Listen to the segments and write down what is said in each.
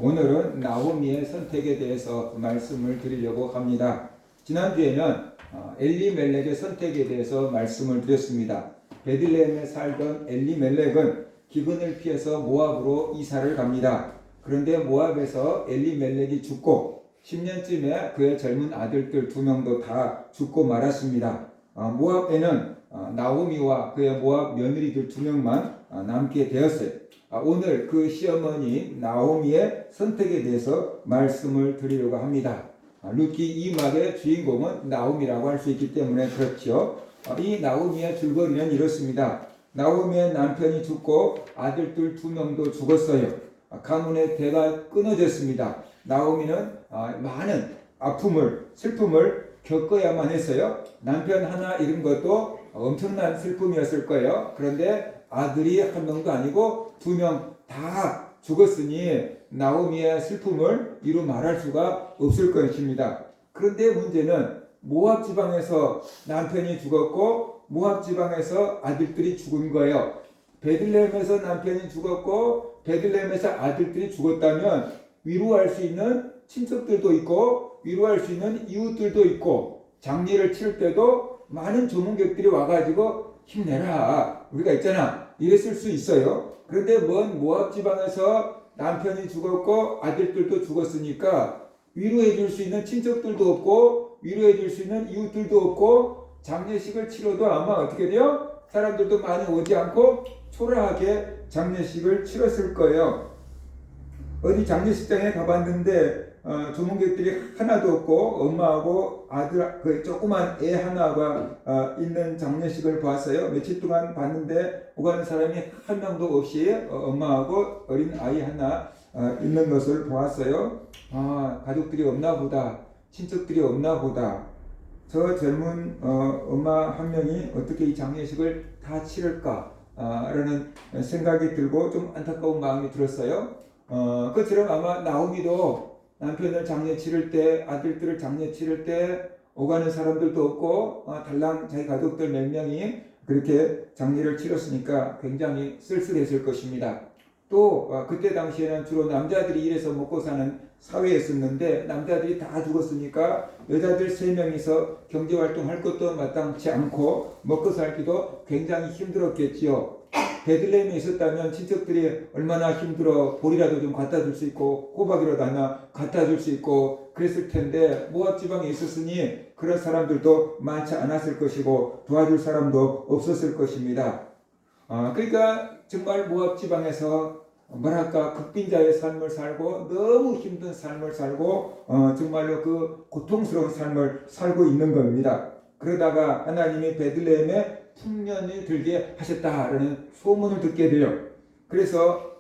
오늘은 나오미의 선택에 대해서 말씀을 드리려고 합니다. 지난주에는 엘리멜렉의 선택에 대해서 말씀을 드렸습니다. 베들레헴에 살던 엘리멜렉은 기근을 피해서 모압으로 이사를 갑니다. 그런데 모압에서 엘리멜렉이 죽고 10년쯤에 그의 젊은 아들들 2명도 다 죽고 말았습니다. 모압에는 나오미와 그의 모압 며느리들 2명만 남게 되었어요. 오늘 그 시어머니 나오미의 선택에 대해서 말씀을 드리려고 합니다. 룻기 2막의 주인공은 나오미라고 할 수 있기 때문에 그렇죠. 이 나오미의 줄거리는 이렇습니다. 나오미의 남편이 죽고 아들들 2명도 죽었어요. 가문의 대가 끊어졌습니다. 나오미는 많은 아픔을, 슬픔을 겪어야만 했어요. 남편 하나 잃은 것도 엄청난 슬픔이었을 거예요. 그런데 아들이 1명도 아니고 2명 다 죽었으니 나오미의 슬픔을 이루 말할 수가 없을 것입니다. 그런데 문제는 모압 지방에서 남편이 죽었고 모압 지방에서 아들들이 죽은 거예요. 베들레헴에서 남편이 죽었고 베들레헴에서 아들들이 죽었다면 위로할 수 있는 친척들도 있고 위로할 수 있는 이웃들도 있고 장례를 치를 때도 많은 조문객들이 와가지고 힘내라 우리가 있잖아 이랬을 수 있어요. 그런데 먼 모압 지방에서 남편이 죽었고 아들들도 죽었으니까 위로해 줄 수 있는 친척들도 없고 위로해 줄 수 있는 이웃들도 없고 장례식을 치러도 아마 어떻게 돼요? 사람들도 많이 오지 않고 초라하게 장례식을 치렀을 거예요. 어디 장례식장에 가봤는데 조문객들이 하나도 없고 엄마하고 아들 그 조그만 애 하나가 있는 장례식을 봤어요. 며칠 동안 봤는데 오가는 사람이 한 명도 없이 엄마하고 어린 아이 하나 있는 것을 보았어요. 가족들이 없나 보다, 친척들이 없나 보다. 저 젊은 엄마 한 명이 어떻게 이 장례식을 다 치를까 라는 생각이 들고 좀 안타까운 마음이 들었어요. 그처럼 아마 나오미도 남편을 장례 치를 때 아들들을 장례 치를 때 오가는 사람들도 없고 달랑 자기 가족들 몇 명이 그렇게 장례를 치렀으니까 굉장히 쓸쓸했을 것입니다. 또 그때 당시에는 주로 남자들이 일해서 먹고 사는 사회였었는데 남자들이 다 죽었으니까 여자들 3명이서 경제활동할 것도 마땅치 않고 먹고 살기도 굉장히 힘들었겠지요. 베들레헴에 있었다면 친척들이 얼마나 힘들어 볼이라도 좀 갖다 줄 수 있고 호박이라도 하나 갖다 줄 수 있고 그랬을 텐데 모압 지방에 있었으니 그런 사람들도 많지 않았을 것이고 도와줄 사람도 없었을 것입니다. 그러니까 정말 모압 지방에서 뭐랄까 극빈자의 삶을 살고 너무 힘든 삶을 살고 정말로 그 고통스러운 삶을 살고 있는 겁니다. 그러다가 하나님이 베들레헴에 풍년이 들게 하셨다라는 소문을 듣게 돼요. 그래서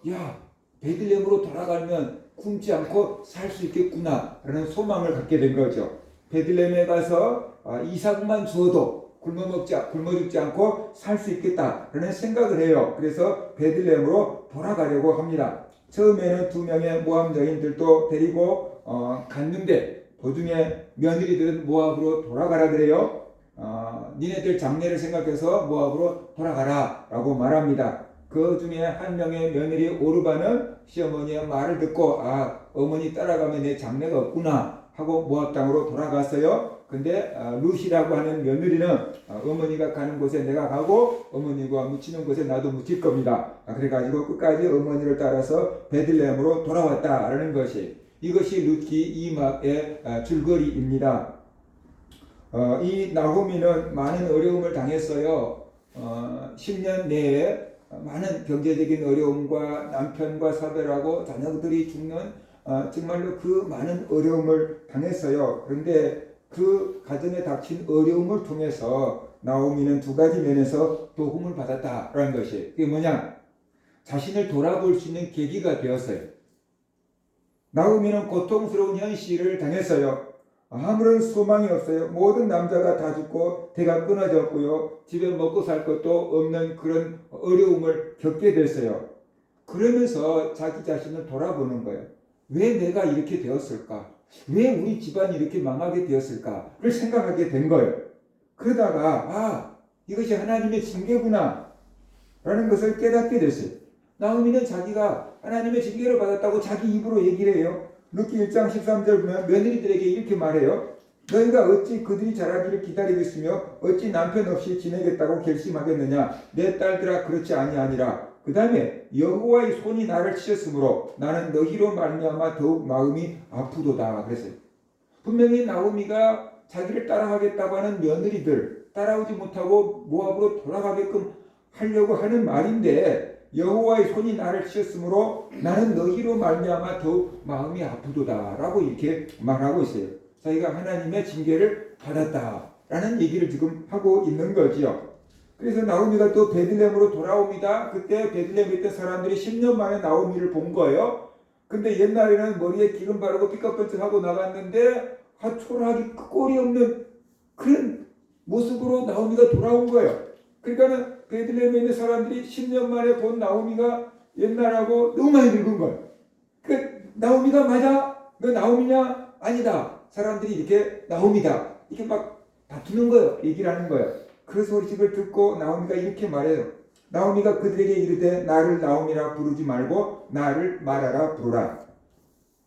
베들레헴으로 돌아가면 굶지 않고 살 수 있겠구나라는 소망을 갖게 된 거죠. 베들레헴에 가서 이삭만 주어도 굶어 죽지 않고 살 수 있겠다라는 생각을 해요. 그래서 베들레헴으로 돌아가려고 합니다. 처음에는 2명의 모압 여인들도 데리고 갔는데 도중에 며느리들은 모압으로 돌아가라 그래요. 니네들 장례를 생각해서 모압으로 돌아가라 라고 말합니다. 그 중에 한 명의 며느리 오르바는 시어머니의 말을 듣고 어머니 따라가면 내 장례가 없구나 하고 모압 땅으로 돌아갔어요. 근데 룻이라고 하는 며느리는 어머니가 가는 곳에 내가 가고 어머니가 묻히는 곳에 나도 묻힐 겁니다. 그래가지고 끝까지 어머니를 따라서 베들레헴으로 돌아왔다라는 이것이 룻기 2막의 줄거리입니다. 이 나오미는 많은 어려움을 당했어요. 10년 내에 많은 경제적인 어려움과 남편과 사별하고 자녀들이 죽는 정말로 그 많은 어려움을 당했어요. 그런데 그 가정에 닥친 어려움을 통해서 나오미는 2가지 면에서 도움을 받았다라는 것이 그게 뭐냐? 자신을 돌아볼 수 있는 계기가 되었어요. 나오미는 고통스러운 현실을 당했어요. 아무런 소망이 없어요. 모든 남자가 다 죽고 대가 끊어졌고요. 집에 먹고 살 것도 없는 그런 어려움을 겪게 됐어요. 그러면서 자기 자신을 돌아보는 거예요. 왜 내가 이렇게 되었을까? 왜 우리 집안이 이렇게 망하게 되었을까를 생각하게 된 거예요. 그러다가 이것이 하나님의 징계구나 라는 것을 깨닫게 됐어요. 나오미는 자기가 하나님의 징계를 받았다고 자기 입으로 얘기를 해요. 룻기 1장 13절 보면 며느리들에게 이렇게 말해요. 너희가 어찌 그들이 자라기를 기다리고 있으며 어찌 남편 없이 지내겠다고 결심하겠느냐. 내 딸들아 그렇지 아니하니라. 그 다음에 여호와의 손이 나를 치셨으므로 나는 너희로 말미암아 더욱 마음이 아프도다 그랬어요. 분명히 나오미가 자기를 따라가겠다고 하는 며느리들 따라오지 못하고 모압으로 돌아가게끔 하려고 하는 말인데 여호와의 손이 나를 치셨으므로 나는 너희로 말미암아 더욱 마음이 아프도다 라고 이렇게 말하고 있어요. 자기가 하나님의 징계를 받았다라는 얘기를 지금 하고 있는 거지요. 그래서 나오미가 또 베들레헴으로 돌아옵니다. 그때 베들레헴에 있던 사람들이 10년 만에 나오미를 본 거예요. 근데 옛날에는 머리에 기름 바르고 삐까뻔쩍하고 나갔는데 초라하게 꼴이 없는 그런 모습으로 나오미가 돌아온 거예요. 그러니까는 베들레헴에 있는 사람들이 10년 만에 본 나오미가 옛날하고 너무 많이 늙은 거예요. 그 나오미가 맞아? 너 나오미냐? 아니다. 사람들이 이렇게 나오미다. 이렇게 막 다투는 거예요. 얘기를 하는 거예요. 그 소식을 듣고 나오미가 이렇게 말해요. 나오미가 그들에게 이르되 나를 나오미라 부르지 말고 나를 마라라 부르라.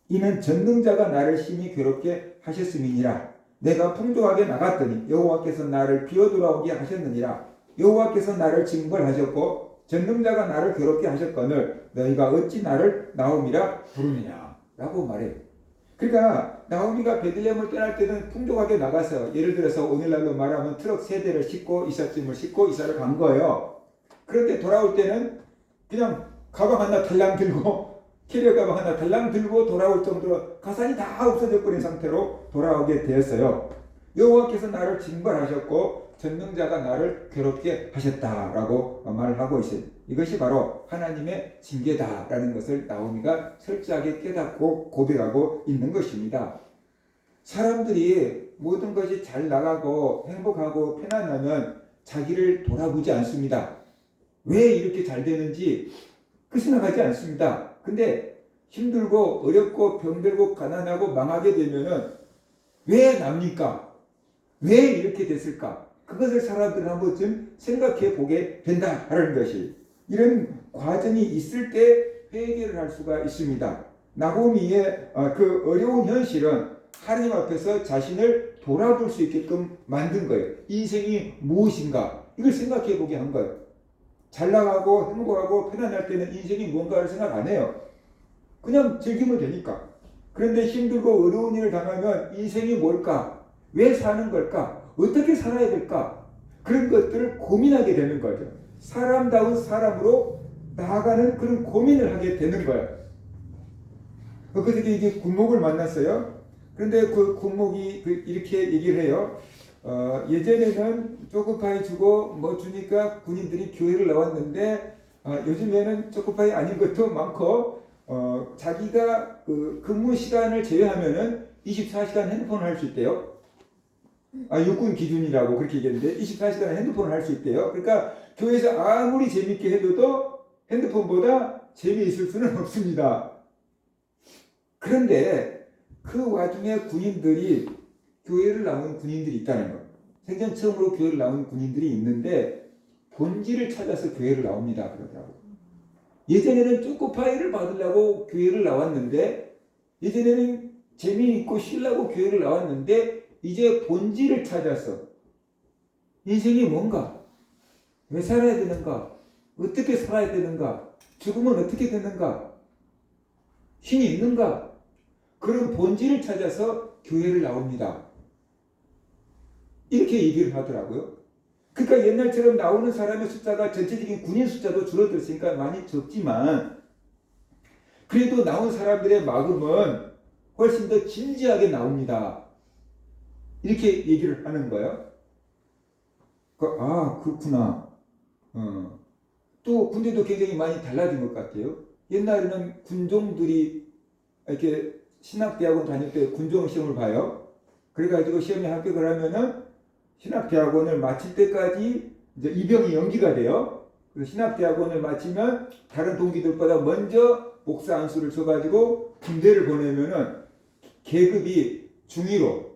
이는 전능자가 나를 심히 괴롭게 하셨음이니라. 내가 풍족하게 나갔더니 여호와께서 나를 비어 돌아오게 하셨느니라. 여호와께서 나를 징벌하셨고 전능자가 나를 괴롭게 하셨거늘 너희가 어찌 나를 나오미라 부르느냐 라고 말해요. 그러니까 나오미가 베들레헴을 떠날 때는 풍족하게 나가서 예를 들어서 오늘날로 말하면 트럭 3대를 싣고 이삿짐을 싣고 이사를 간 거예요. 그런데 돌아올 때는 그냥 가방 하나 달랑 들고 캐리어 가방 하나 달랑 들고 돌아올 정도로 가산이 다 없어져 버린 상태로 돌아오게 되었어요. 여호와께서 나를 징벌하셨고 전능자가 나를 괴롭게 하셨다라고 말하고 있어요. 이것이 바로 하나님의 징계다라는 것을 나오미가 철저하게 깨닫고 고백하고 있는 것입니다. 사람들이 모든 것이 잘 나가고 행복하고 편안하면 자기를 돌아보지 않습니다. 왜 이렇게 잘 되는지 그 생각하지 않습니다. 근데 힘들고 어렵고 병들고 가난하고 망하게 되면은 왜 납니까? 왜 이렇게 됐을까? 그것을 사람들은 한 번쯤 생각해 보게 된다라는 것이 이런 과정이 있을 때 회개를 할 수가 있습니다. 나오미의 그 어려운 현실은 하나님 앞에서 자신을 돌아볼 수 있게끔 만든 거예요. 인생이 무엇인가 이걸 생각해 보게 한 거예요. 잘 나가고 행복하고 편안할 때는 인생이 뭔가를 생각 안 해요. 그냥 즐기면 되니까. 그런데 힘들고 어려운 일을 당하면 인생이 뭘까? 왜 사는 걸까? 어떻게 살아야 될까? 그런 것들을 고민하게 되는 거죠. 사람다운 사람으로 나아가는 그런 고민을 하게 되는 거예요. 그래서 이게 군목을 만났어요. 그런데 그 군목이 이렇게 얘기를 해요. 예전에는 초코파이 주고 뭐 주니까 군인들이 교회를 나왔는데 요즘에는 초코파이 아닌 것도 많고 자기가 그 근무 시간을 제외하면은 24시간 핸드폰을 할 수 있대요. 육군 기준이라고 그렇게 얘기했는데 24시간 핸드폰을 할 수 있대요. 그러니까 교회에서 아무리 재밌게 해도 핸드폰보다 재미있을 수는 없습니다. 그런데 그 와중에 군인들이 교회를 나온 군인들이 있다는 거예요. 생전 처음으로 교회를 나온 군인들이 있는데 본질을 찾아서 교회를 나옵니다. 그러더라고요. 예전에는 초코파이를 받으려고 교회를 나왔는데 예전에는 재미있고 쉬려고 교회를 나왔는데 이제 본질을 찾아서 인생이 뭔가? 왜 살아야 되는가? 어떻게 살아야 되는가? 죽으면 어떻게 되는가? 신이 있는가? 그런 본질을 찾아서 교회를 나옵니다. 이렇게 얘기를 하더라고요. 그러니까 옛날처럼 나오는 사람의 숫자가 전체적인 군인 숫자도 줄어들었으니까 많이 적지만 그래도 나온 사람들의 마음은 훨씬 더 진지하게 나옵니다. 이렇게 얘기를 하는 거예요. 그렇구나. 또 군대도 굉장히 많이 달라진 것 같아요. 옛날에는 군종들이 이렇게 신학대학원 다닐 때 군종 시험을 봐요. 그래가지고 시험에 합격을 하면은 신학대학원을 마칠 때까지 이제 입영이 연기가 돼요. 그래서 신학대학원을 마치면 다른 동기들보다 먼저 목사 안수를 줘가지고 군대를 보내면은 계급이 중위로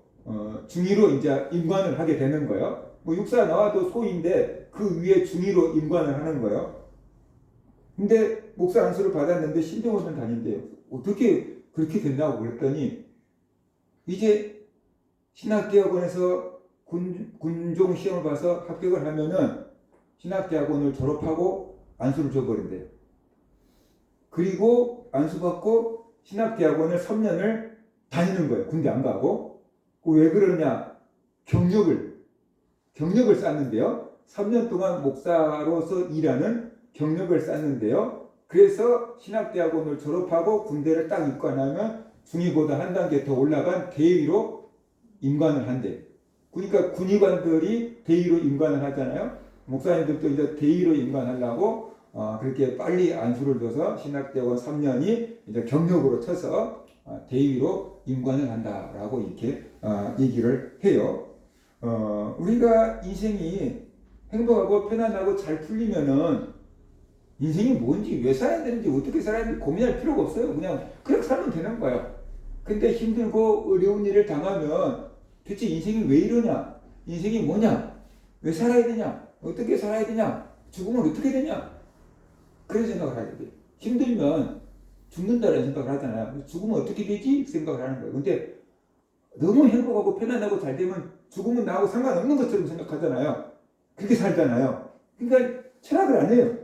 이제 임관을 하게 되는 거예요. 뭐 육사 나와도 소인데 그 위에 중위로 임관을 하는 거예요. 근데 목사 안수를 받았는데 신대원을 다닌대요. 어떻게 그렇게 됐냐고 그랬더니 이제 신학대학원에서 군종 시험을 봐서 합격을 하면은 신학대학원을 졸업하고 안수를 줘버린대요. 그리고 안수받고 신학대학원을 3년을 다니는 거예요. 군대 안 가고. 왜 그러냐? 경력을 쌓는데요. 3년 동안 목사로서 일하는 경력을 쌓는데요. 그래서 신학대학원을 졸업하고 군대를 딱 입관하면 중위보다 한 단계 더 올라간 대위로 임관을 한대. 그러니까 군의관들이 대위로 임관을 하잖아요. 목사님들도 이제 대위로 임관하려고 그렇게 빨리 안수를 줘서 신학대학원 3년이 이제 경력으로 쳐서 대위로 임관을 한다라고 이렇게 얘기를 해요. 우리가 인생이 행복하고 편안하고 잘 풀리면은 인생이 뭔지 왜 살아야 되는지 어떻게 살아야 되는지 고민할 필요가 없어요. 그냥 그렇게 살면 되는 거예요. 근데 힘들고 어려운 일을 당하면 대체 인생이 왜 이러냐? 인생이 뭐냐? 왜 살아야 되냐? 어떻게 살아야 되냐? 죽으면 어떻게 되냐? 그런 생각을 하게 돼요. 힘들면 죽는다는 생각을 하잖아요. 죽으면 어떻게 되지? 생각을 하는 거예요. 근데 너무 행복하고 편안하고 잘 되면 죽으면 나하고 상관없는 것처럼 생각하잖아요. 그렇게 살잖아요. 그러니까 철학을 안 해요.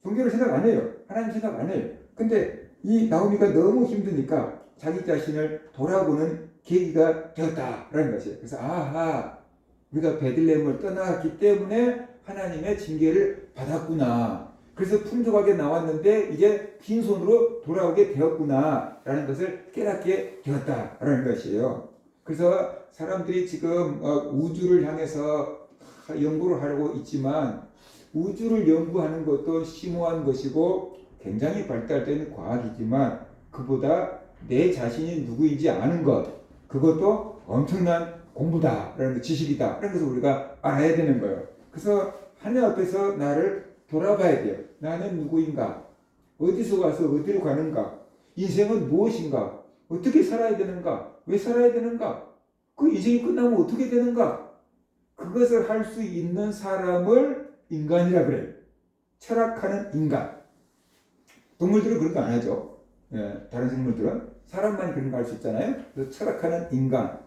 종교를 생각 안 해요. 하나님 생각 안 해요. 근데 이 나오미가 너무 힘드니까 자기 자신을 돌아보는 계기가 되었다라는 것이에요. 그래서 아하, 우리가 베들레헴을 떠나기 때문에 하나님의 징계를 받았구나. 그래서 풍족하게 나왔는데 이제 빈손으로 돌아오게 되었구나라는 것을 깨닫게 되었다라는 것이에요. 그래서 사람들이 지금 우주를 향해서 연구를 하려고 있지만 우주를 연구하는 것도 심오한 것이고 굉장히 발달된 과학이지만 그보다 내 자신이 누구인지 아는 것, 그것도 엄청난 공부다라는 지식이다라는 것을 우리가 알아야 되는 거예요. 그래서 하나님 앞에서 나를 돌아봐야 돼요. 나는 누구인가? 어디서 가서 어디로 가는가? 인생은 무엇인가? 어떻게 살아야 되는가? 왜 살아야 되는가? 그 인생이 끝나면 어떻게 되는가? 그것을 할 수 있는 사람을 인간이라 그래요. 철학하는 인간. 동물들은 그런 거 안 하죠. 예, 다른 생물들은 사람만 그런 거 할 수 있잖아요. 그래서 철학하는 인간.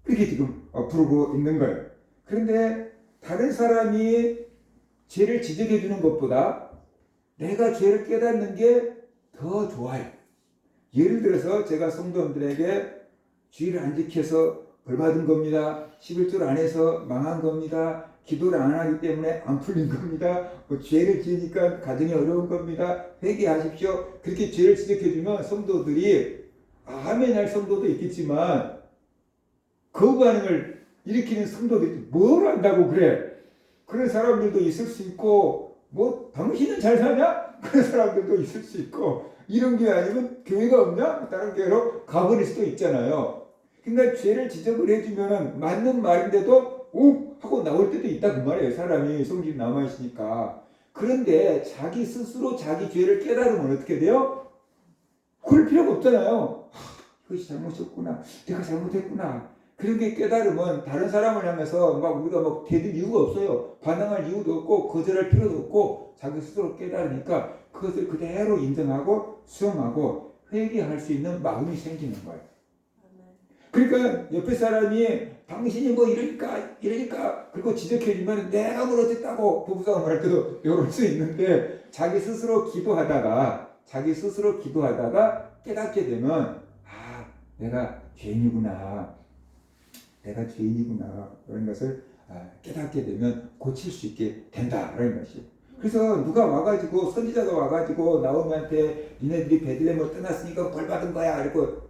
그렇게 지금 부르고 있는 거예요. 그런데 다른 사람이 죄를 지적해 주는 것보다 내가 죄를 깨닫는 게 더 좋아요. 예를 들어서 제가 성도님들에게 주의를 안 지켜서 벌 받은 겁니다. 11조 안 해서 망한 겁니다. 기도를 안 하기 때문에 안 풀린 겁니다. 죄를 지으니까 가정이 어려운 겁니다. 회개하십시오. 그렇게 죄를 지적해 주면 성도들이 아멘할 성도도 있겠지만 거부 반응을 일으키는 성도들이 뭘 안다고 그래? 그런 사람들도 있을 수 있고 뭐 당신은 잘 사냐? 그런 사람들도 있을 수 있고 이런 게 아니면 교회가 없냐? 다른 교회로 가버릴 수도 있잖아요. 그러니까 죄를 지적을 해주면 맞는 말인데도 오! 하고 나올 때도 있다 그 말이에요. 사람이 성질이 남아있으니까. 그런데 자기 스스로 자기 죄를 깨달으면 어떻게 돼요? 그럴 필요가 없잖아요. 이것이 잘못이었구나. 내가 잘못했구나. 그런 게 깨달으면 다른 사람을 향해서 막 우리가 막 대들 이유가 없어요. 반항할 이유도 없고 거절할 필요도 없고 자기 스스로 깨달으니까 그것을 그대로 인정하고 수용하고 회개할 수 있는 마음이 생기는 거예요. 그러니까 옆에 사람이 당신이 뭐 이러니까 그리고 지적해주면 내가 뭘 어쨌다고 부부싸움을 할 때도 이럴 수 있는데 자기 스스로 기도하다가 깨닫게 되면 내가 죄인이구나. 그런 것을 깨닫게 되면 고칠 수 있게 된다라는 것이. 그래서 누가 와가지고 선지자가 와가지고 나오미한테 니네들이 베들레헴을 떠났으니까 벌 받은 거야 이러고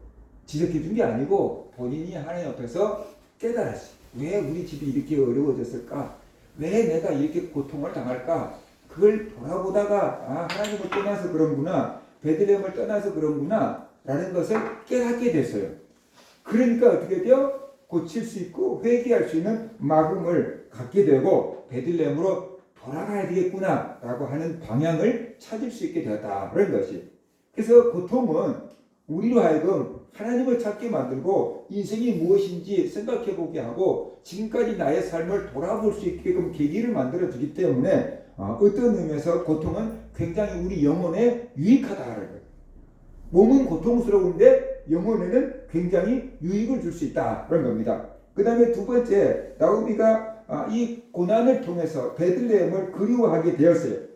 지적해 준 게 아니고 본인이 하나님 앞에서 깨달았어요. 왜 우리 집이 이렇게 어려워졌을까? 왜 내가 이렇게 고통을 당할까? 그걸 돌아보다가 하나님을 떠나서 그런구나. 베들레헴을 떠나서 그런구나. 라는 것을 깨닫게 됐어요. 그러니까 어떻게 돼요? 고칠 수 있고 회개할 수 있는 마음을 갖게 되고 베들레헴으로 돌아가야 되겠구나 라고 하는 방향을 찾을 수 있게 되었다. 그런 것이. 그래서 고통은 우리로 하여금 하나님을 찾게 만들고 인생이 무엇인지 생각해 보게 하고 지금까지 나의 삶을 돌아볼 수 있게끔 계기를 만들어 주기 때문에 어떤 의미에서 고통은 굉장히 우리 영혼에 유익하다라는 거예요. 몸은 고통스러운데 영혼에는 굉장히 유익을 줄 수 있다라는 겁니다. 그 다음에 두 번째, 나오미가 이 고난을 통해서 베들레헴을 그리워하게 되었어요.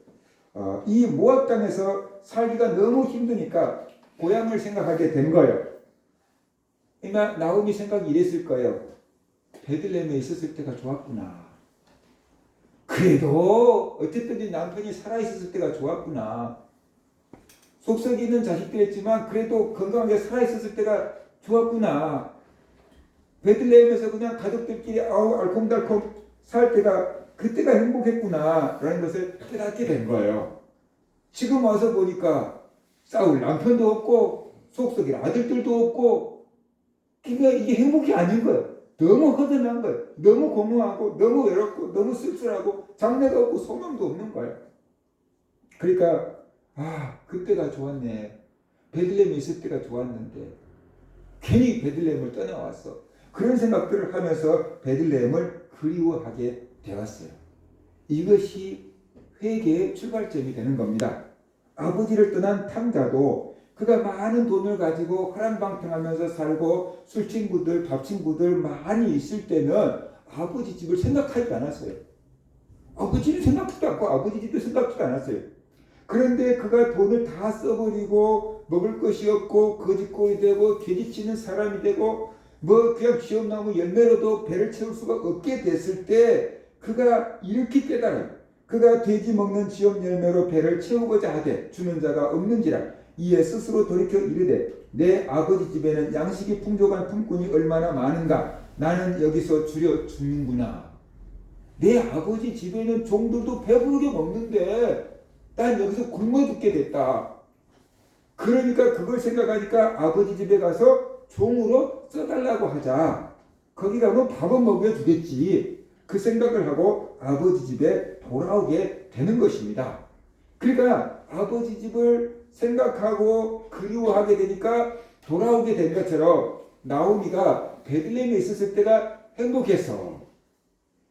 이 모압 땅에서 살기가 너무 힘드니까 고향을 생각하게 된 거예요. 그러니까 나오미 생각이 이랬을 거예요. 베들레헴에 있었을 때가 좋았구나. 그래도 어쨌든 남편이 살아있었을 때가 좋았구나. 속썩이는 자식들이었지만 그래도 건강하게 살아있었을 때가 좋았구나. 베들레헴에서 그냥 가족들끼리 알콩달콩 살 때가 그때가 행복했구나 라는 것을 깨닫게 된 거예요. 지금 와서 보니까 싸울 남편도 없고 속썩일 아들들도 없고 그러니까 이게 행복이 아닌 거예요. 너무 허전한 거예요. 너무 공허하고 너무 외롭고 너무 쓸쓸하고 장래가 없고 소망도 없는 거예요. 그러니까 그때가 좋았네. 베들레헴에 있을 때가 좋았는데 괜히 베들레헴을 떠나왔어. 그런 생각들을 하면서 베들레헴을 그리워하게 되었어요. 이것이 회개의 출발점이 되는 겁니다. 아버지를 떠난 탕자도 그가 많은 돈을 가지고 화랑방탕하면서 살고 술친구들, 밥친구들 많이 있을 때는 아버지 집을 생각하지 않았어요. 아버지를 생각지도 않고 아버지 집도 생각지도 않았어요. 그런데 그가 돈을 다 써버리고 먹을 것이 없고 거짓골이 되고 돼지치는 사람이 되고 그냥 기업나무 열매로도 배를 채울 수가 없게 됐을 때 그가 이렇게 깨달아요. 그가 돼지 먹는 지업 열매로 배를 채우고자 하되 주는 자가 없는지라 이에 스스로 돌이켜 이르되 내 아버지 집에는 양식이 풍족한 품꾼이 얼마나 많은가. 나는 여기서 줄여 죽는구나. 내 아버지 집에는 종들도 배부르게 먹는데 난 여기서 굶어 죽게 됐다. 그러니까 그걸 생각하니까 아버지 집에 가서 종으로 써달라고 하자. 거기 가면 밥은 먹여주겠지. 그 생각을 하고 아버지 집에 돌아오게 되는 것입니다. 그러니까 아버지 집을 생각하고 그리워하게 되니까 돌아오게 된 것처럼 나오미가 베들레헴에 있었을 때가 행복했어.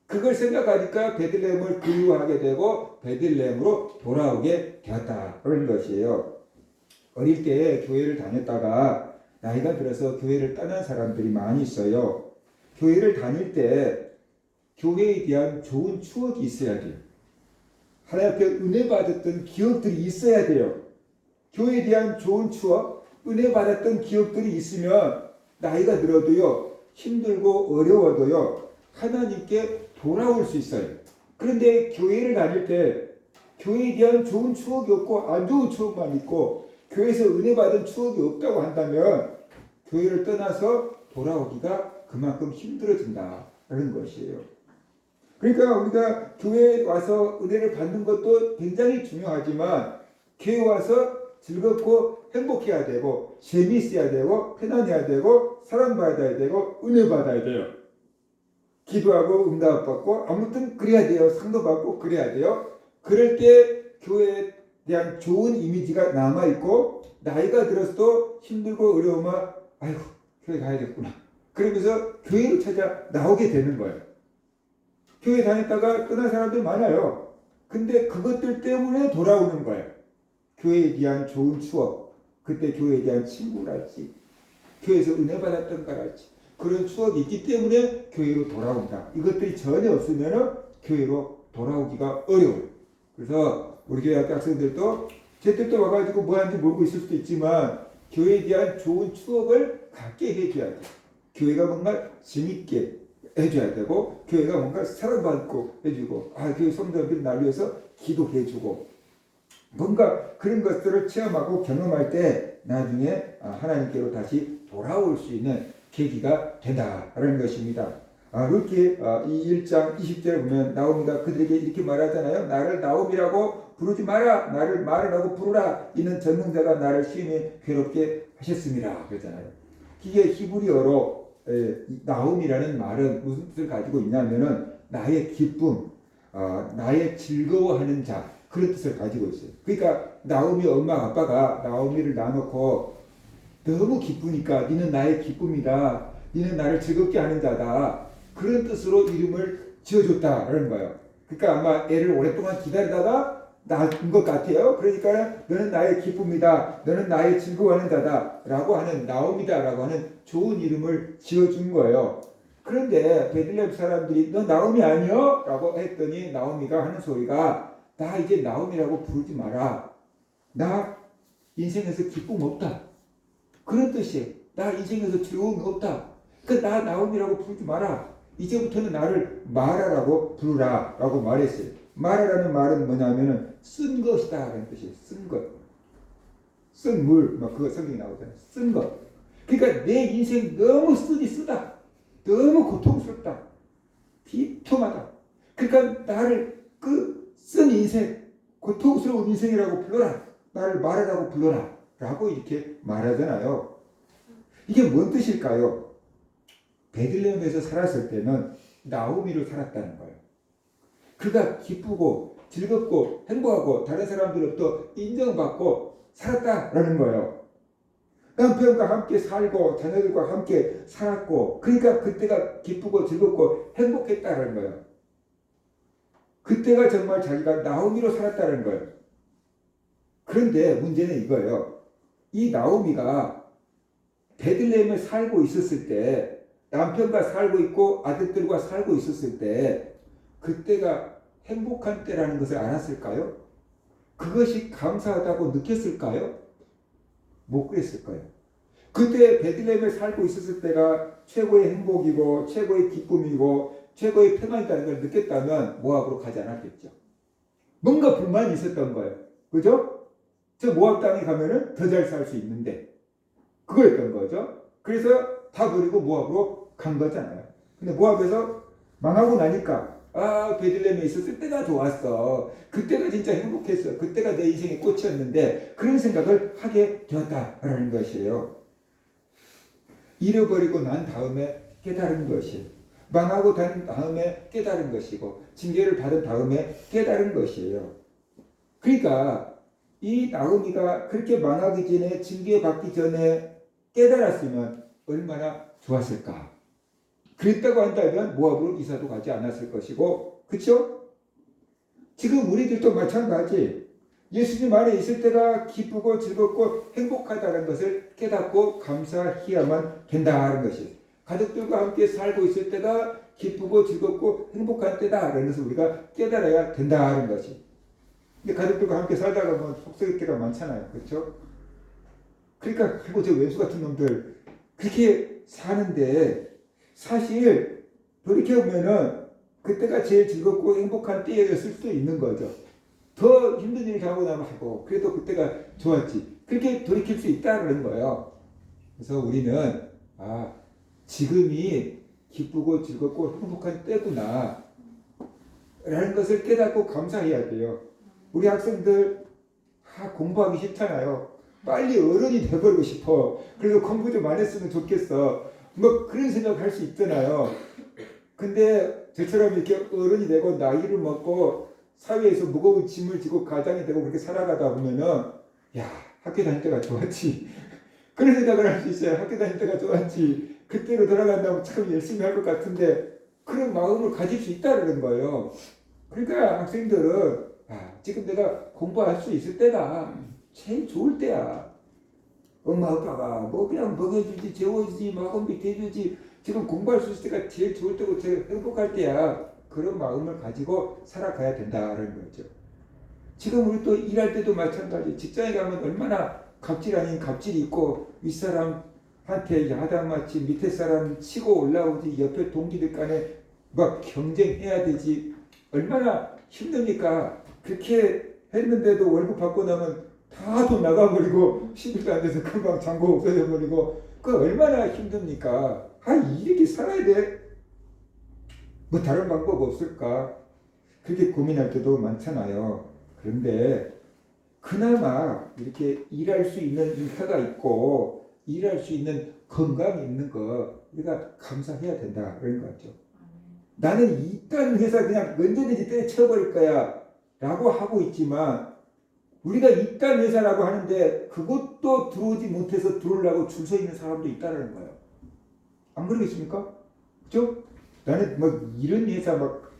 그걸 생각하니까 베들레헴을 그리워하게 되고 베들레헴으로 돌아오게 되었다는 것이에요. 어릴 때 교회를 다녔다가 나이가 들어서 교회를 떠난 사람들이 많이 있어요. 교회를 다닐 때 교회에 대한 좋은 추억이 있어야 돼요. 하나님 앞에 은혜 받았던 기억들이 있어야 돼요. 교회에 대한 좋은 추억, 은혜 받았던 기억들이 있으면 나이가 들어도요, 힘들고 어려워도요, 하나님께 돌아올 수 있어요. 그런데 교회를 다닐 때 교회에 대한 좋은 추억이 없고 안 좋은 추억만 있고 교회에서 은혜 받은 추억이 없다고 한다면 교회를 떠나서 돌아오기가 그만큼 힘들어진다는 것이에요. 그러니까 우리가 교회에 와서 은혜를 받는 것도 굉장히 중요하지만 교회 와서 즐겁고 행복해야 되고 재미있어야 되고 편안해야 되고 사랑받아야 되고 은혜 받아야 돼요. 기도하고 응답받고 아무튼 그래야 돼요. 상도 받고 그래야 돼요. 그럴 때 교회에 대한 좋은 이미지가 남아있고 나이가 들어서도 힘들고 어려우면 아이고 교회 가야겠구나. 그러면서 교회로 찾아 나오게 되는 거예요. 교회 다녔다가 떠난 사람들 많아요. 근데 그것들 때문에 돌아오는 거예요. 교회에 대한 좋은 추억, 그때 교회에 대한 친구랄지, 교회에서 은혜 받았던 거랄지 그런 추억이 있기 때문에 교회로 돌아온다. 이것들이 전혀 없으면 교회로 돌아오기가 어려워요. 그래서 우리 교회 학생들도 제때도 와가지고 뭐 하는지 모르고 있을 수도 있지만 교회에 대한 좋은 추억을 갖게 해줘야 돼요. 교회가 뭔가 재밌게 해줘야 되고 교회가 뭔가 사랑받고 해주고 교회 성도들이 날 위해서 기도해주고 뭔가 그런 것들을 체험하고 경험할 때 나중에 하나님께로 다시 돌아올 수 있는 계기가 된다라는 것입니다. 이렇게 이 1장 20절에 보면 나오미가 그들에게 이렇게 말하잖아요. 나를 나오미라고 부르지 마라. 나를 말하라고 부르라. 이는 전능자가 나를 심히 괴롭게 하셨습니다. 그러잖아요. 이게 히브리어로 나옴이라는 말은 무슨 뜻을 가지고 있냐면은 나의 기쁨, 나의 즐거워하는 자 그런 뜻을 가지고 있어요. 그러니까 나오미 엄마 아빠가 나오미를 낳아놓고 너무 기쁘니까 니는 나의 기쁨이다. 니는 나를 즐겁게 하는 자다. 그런 뜻으로 이름을 지어줬다라는 거예요. 그러니까 아마 애를 오랫동안 기다리다가 낳은 것 같아요. 그러니까 너는 나의 기쁨이다. 너는 나의 즐거워하는 자다. 라고 하는 나옴이다. 라고 하는 좋은 이름을 지어준 거예요. 그런데 베들레헴 사람들이 너 나옴이 아니여? 라고 했더니 나오미가 하는 소리가 나 이제 나옴이라고 부르지 마라. 나 인생에서 기쁨 없다. 그런 뜻이에요. 나 인생에서 즐거움이 없다. 그러니까 나 나옴이라고 부르지 마라. 이제부터는 나를 마라라고 부르라 라고 말했어요. 마라라는 말은 뭐냐면은 쓴 것이다 라는 뜻이에요. 쓴 것. 쓴 물, 막 그거 성경에 나오잖아요. 쓴 것. 그러니까 내 인생 너무 쓰다. 너무 고통스럽다. 비통하다. 그러니까 나를 그 쓴 인생, 고통스러운 인생이라고 불러라. 나를 마라라고 불러라. 라고 이렇게 말하잖아요. 이게 뭔 뜻일까요? 베들레헴에서 살았을 때는 나오미로 살았다는 거예요. 그가 기쁘고 즐겁고 행복하고 다른 사람들로부터 인정받고 살았다라는 거예요. 남편과 함께 살고 자녀들과 함께 살았고 그러니까 그때가 기쁘고 즐겁고 행복했다는 거예요. 그때가 정말 자기가 나오미로 살았다는 거예요. 그런데 문제는 이거예요. 이 나오미가 베들레헴에 살고 있었을 때 남편과 살고 있고 아들들과 살고 있었을 때 그때가 행복한 때라는 것을 알았을까요? 그것이 감사하다고 느꼈을까요? 못 그랬을 거예요. 그때 베들레헴에 살고 있었을 때가 최고의 행복이고 최고의 기쁨이고 최고의 평안이라는 걸 느꼈다면 모압으로 가지 않았겠죠. 뭔가 불만이 있었던 거예요. 그죠? 저 모압 땅에 가면은 더 잘 살 수 있는데 그거였던 거죠. 그래서 다 버리고 모압으로 간 거잖아요. 근데 모압에서 망하고 나니까 베들레헴에 있었을 때가 좋았어. 그때가 진짜 행복했어. 그때가 내 인생의 꽃이었는데 그런 생각을 하게 되었다라는 것이에요. 잃어버리고 난 다음에 깨달은 것이 망하고 난 다음에 깨달은 것이고 징계를 받은 다음에 깨달은 것이에요. 그러니까 이 나오미가 그렇게 망하기 전에 징계받기 전에 깨달았으면 얼마나 좋았을까. 그랬다고 한다면 모압으로 이사도 가지 않았을 것이고 그렇죠? 지금 우리들도 마찬가지. 예수님 안에 있을 때가 기쁘고 즐겁고 행복하다는 것을 깨닫고 감사해야만 된다는 것이 가족들과 함께 살고 있을 때가 기쁘고 즐겁고 행복한 때다라는 것을 우리가 깨달아야 된다는 것이. 근데 가족들과 함께 살다가 보면 속썩일 때가 많잖아요. 그렇죠? 그러니까 그리고 저 왼수 같은 놈들 그렇게 사는데 사실 돌이켜보면은 그때가 제일 즐겁고 행복한 때였을 수도 있는 거죠. 더 힘든 일을 하고 나면 하고 그래도 그때가 좋았지. 그렇게 돌이킬 수 있다는 거예요. 그래서 우리는 지금이 기쁘고 즐겁고 행복한 때구나 라는 것을 깨닫고 감사해야 돼요. 우리 학생들 공부하기 싫잖아요. 빨리 어른이 돼버리고 싶어. 그래서 공부 좀 안 했으면 좋겠어. 뭐 그런 생각할 수 있잖아요. 근데 저처럼 이렇게 어른이 되고 나이를 먹고 사회에서 무거운 짐을 지고 가장이 되고 그렇게 살아가다 보면은 학교 다닐 때가 좋았지. 그런 생각을 할 수 있어요. 학교 다닐 때가 좋았지. 그때로 돌아간다면 참 열심히 할 것 같은데 그런 마음을 가질 수 있다는 거예요. 그러니까 학생들은 지금 내가 공부할 수 있을 때가 제일 좋을 때야. 엄마 아빠가 뭐 그냥 먹여주지 재워주지 학원 밑에 해주지 지금 공부할 수 있을 때가 제일 좋을 때고 제일 행복할 때야. 그런 마음을 가지고 살아가야 된다는 거죠. 지금 우리 또 일할 때도 마찬가지. 직장에 가면 얼마나 갑질 아닌 갑질이 있고 윗사람한테 야단맞지 밑에 사람 치고 올라오지 옆에 동기들 간에 막 경쟁해야 되지. 얼마나 힘듭니까? 그렇게 했는데도 월급 받고 나면 다 돈 나가버리고 10일도 안 돼서 금방 잔고 없어져버리고 그 얼마나 힘듭니까? 이렇게 살아야 돼? 뭐 다른 방법 없을까? 그렇게 고민할 때도 많잖아요. 그런데 그나마 이렇게 일할 수 있는 일터가 있고 일할 수 있는 건강이 있는 거 우리가 감사해야 된다 그런 거죠. 나는 이딴 회사 그냥 언제든지 때려쳐버릴 거야 라고 하고 있지만 우리가 이딴 회사라고 하는데 그것도 들어오지 못해서 들어오려고 줄 서 있는 사람도 있다는 거예요. 안 그러겠습니까? 그죠? 나는 막 이런 회사 막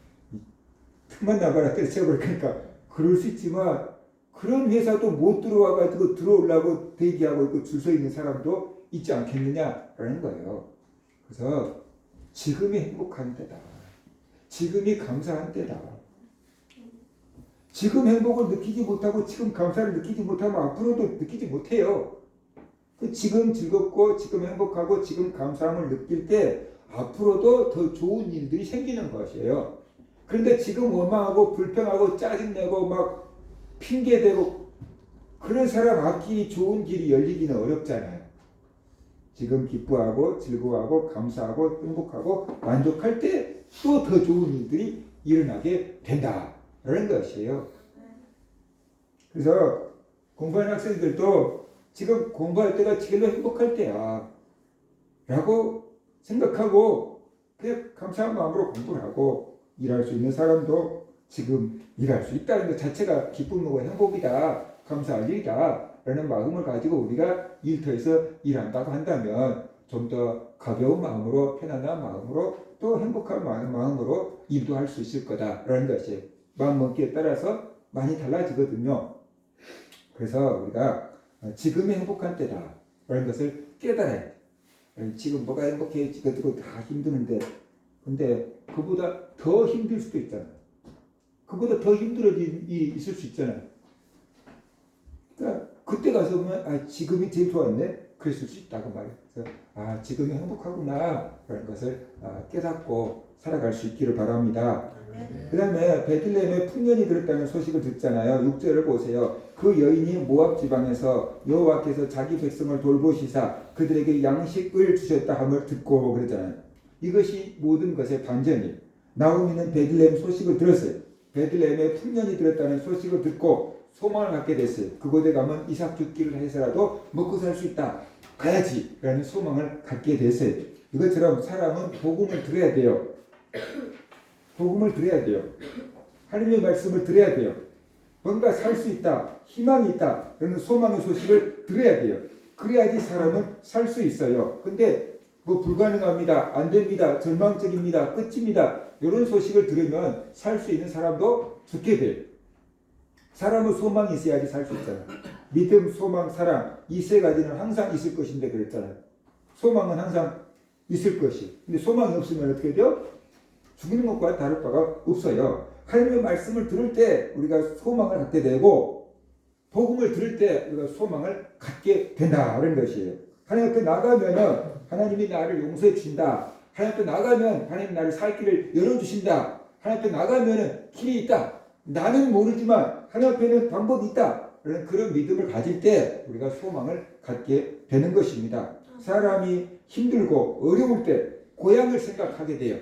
턱만 나가라 때려쳐버릴 거니까 그럴 수 있지만 그런 회사도 못 들어와가지고 들어오려고 대기하고 있고 줄 서 있는 사람도 있지 않겠느냐라는 거예요. 그래서 지금이 행복한 때다. 지금이 감사한 때다. 지금 행복을 느끼지 못하고 지금 감사를 느끼지 못하면 앞으로도 느끼지 못해요. 지금 즐겁고 지금 행복하고 지금 감사함을 느낄 때 앞으로도 더 좋은 일들이 생기는 것이에요. 그런데 지금 원망하고 불평하고 짜증내고 막 핑계대고 그런 사람 앞길이 좋은 길이 열리기는 어렵잖아요. 지금 기뻐하고 즐거워하고 감사하고 행복하고 만족할 때 또 더 좋은 일들이 일어나게 된다라는 것이에요. 그래서 공부하는 학생들도 지금 공부할 때가 제일로 행복할 때야 라고 생각하고 그냥 감사한 마음으로 공부를 하고 일할 수 있는 사람도 지금 일할 수 있다는 것 자체가 기쁨이고 행복이다, 감사할 일이다 라는 마음을 가지고 우리가 일터에서 일한다고 한다면 좀 더 가벼운 마음으로 편안한 마음으로 또 행복한 마음으로 일도 할 수 있을 거다라는 것이 마음먹기에 따라서 많이 달라지거든요. 그래서 우리가 지금이 행복한 때다 라는 것을 깨달아야 돼. 지금 뭐가 행복해? 지금 다 힘드는데 근데 그보다 더 힘들 수도 있잖아요. 그보다 더 힘들어진 일이 있을 수 있잖아요. 그러니까 그때 가서 보면 지금이 제일 좋았네? 그랬을 수 있다고 말이에요. 그래서 지금이 행복하구나 라는 것을 깨닫고 살아갈 수 있기를 바랍니다. 그 다음에 베들레헴에 풍년이 들었다는 소식을 듣잖아요. 6절을 보세요. 그 여인이 모압 지방에서 여호와께서 자기 백성을 돌보시사 그들에게 양식을 주셨다 함을 듣고 그랬잖아요. 이것이 모든 것의 반전이에요. 나오미는 베들레헴 소식을 들었어요. 베들레헴에 풍년이 들었다는 소식을 듣고 소망을 갖게 됐어요. 그곳에 가면 이삭 죽기를 해서라도 먹고 살 수 있다. 가야지 라는 소망을 갖게 됐어요. 이것처럼 사람은 복음을 들어야 돼요. 복음을 들어야 돼요. 하나님의 말씀을 들어야 돼요. 뭔가 살 수 있다. 희망이 있다. 라는 소망의 소식을 들어야 돼요. 그래야지 사람은 살 수 있어요. 근데 뭐 불가능합니다. 안 됩니다. 절망적입니다. 끝입니다. 이런 소식을 들으면 살 수 있는 사람도 죽게 돼요. 사람은 소망이 있어야지 살 수 있잖아요. 믿음, 소망, 사랑 이 세 가지는 항상 있을 것인데 그랬잖아요. 소망은 항상 있을 것이. 근데 소망이 없으면 어떻게 돼요? 죽는 것과 다를 바가 없어요. 하나님의 말씀을 들을 때 우리가 소망을 갖게 되고 복음을 들을 때 우리가 소망을 갖게 된다는 것이에요. 하나님 앞에 나가면은 하나님이 나를 용서해 주신다. 하나님 앞에 나가면 하나님 나를 살 길을 열어주신다. 하나님 앞에 나가면은 길이 있다. 나는 모르지만 하나님 앞에는 방법이 있다. 그런 믿음을 가질 때 우리가 소망을 갖게 되는 것입니다. 사람이 힘들고 어려울 때 고향을 생각하게 돼요.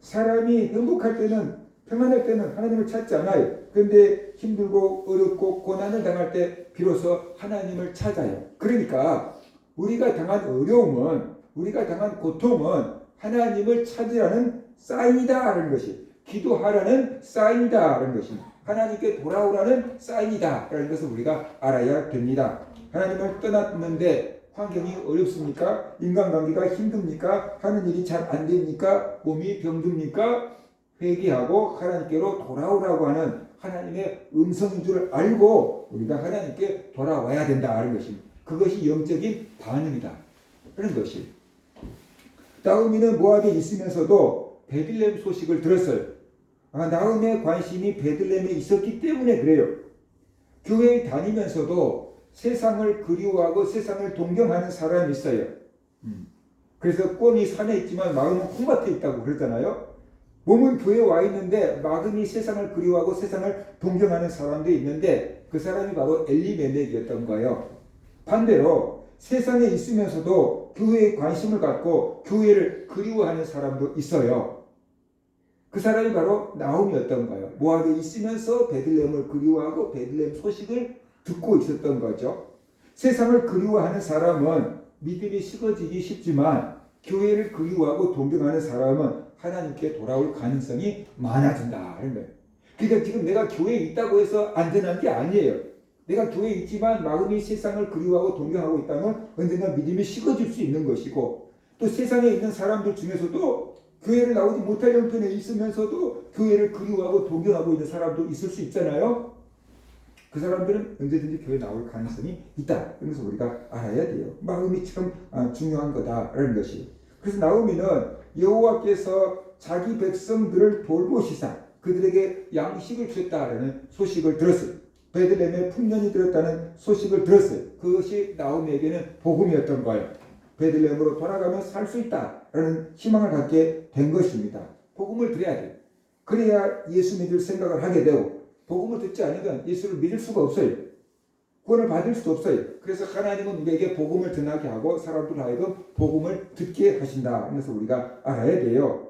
사람이 행복할 때는 평안할 때는 하나님을 찾지 않아요. 그런데 힘들고 어렵고 고난을 당할 때 비로소 하나님을 찾아요. 그러니까 우리가 당한 어려움은 우리가 당한 고통은 하나님을 찾으라는 사인이다라는 것이 기도하라는 사인이다라는 것입니다. 하나님께 돌아오라는 사인이다라는 것을 우리가 알아야 됩니다. 하나님을 떠났는데 환경이 어렵습니까? 인간관계가 힘듭니까? 하는 일이 잘 안 됩니까? 몸이 병듭니까? 회개하고 하나님께로 돌아오라고 하는 하나님의 음성인 줄 알고 우리가 하나님께 돌아와야 된다는 것입니다. 그것이 영적인 반응이다. 그런 것이. 나오미는 모압에 있으면서도 베들레헴 소식을 들었어요. 나오미의 관심이 베들레헴에 있었기 때문에 그래요. 교회에 다니면서도 세상을 그리워하고 세상을 동경하는 사람이 있어요. 그래서 꿩이 산에 있지만 마음은 콩밭에 있다고 그러잖아요. 몸은 교회에 와 있는데 마음이 세상을 그리워하고 세상을 동경하는 사람도 있는데 그 사람이 바로 엘리멜렉이었던 거예요. 반대로 세상에 있으면서도 교회에 관심을 갖고 교회를 그리워하는 사람도 있어요. 그 사람이 바로 나오미였던 거예요. 모압에 있으면서 베들레헴을 그리워하고 베들레헴 소식을 듣고 있었던 거죠. 세상을 그리워하는 사람은 믿음이 식어지기 쉽지만 교회를 그리워하고 동경하는 사람은 하나님께 돌아올 가능성이 많아진다는 거예요. 그러니까 지금 내가 교회에 있다고 해서 안전한 게 아니에요. 내가 교회에 있지만 마음이 세상을 그리워하고 동경하고 있다면 언젠가 믿음이 식어질 수 있는 것이고 또 세상에 있는 사람들 중에서도 교회를 나오지 못할 형편에 있으면서도 교회를 그리워하고 동경하고 있는 사람도 있을 수 있잖아요. 그 사람들은 언제든지 교회 나올 가능성이 있다. 그래서 우리가 알아야 돼요. 마음이 참 중요한 거다라는 것이. 그래서 나오미는 여호와께서 자기 백성들을 돌보시사 그들에게 양식을 주셨다라는 소식을 들었어요. 베들레헴에 풍년이 들었다는 소식을 들었어요. 그것이 나오미에게는 복음이었던 거예요. 베들레헴으로 돌아가면 살 수 있다라는 희망을 갖게 된 것입니다. 복음을 드려야 돼요. 그래야 예수 믿을 생각을 하게 되고 복음을 듣지 않으면 예수를 믿을 수가 없어요. 구원을 받을 수도 없어요. 그래서 하나님은 우리에게 복음을 전하게 하고 사람들 하여금 복음을 듣게 하신다. 그래서 우리가 알아야 돼요.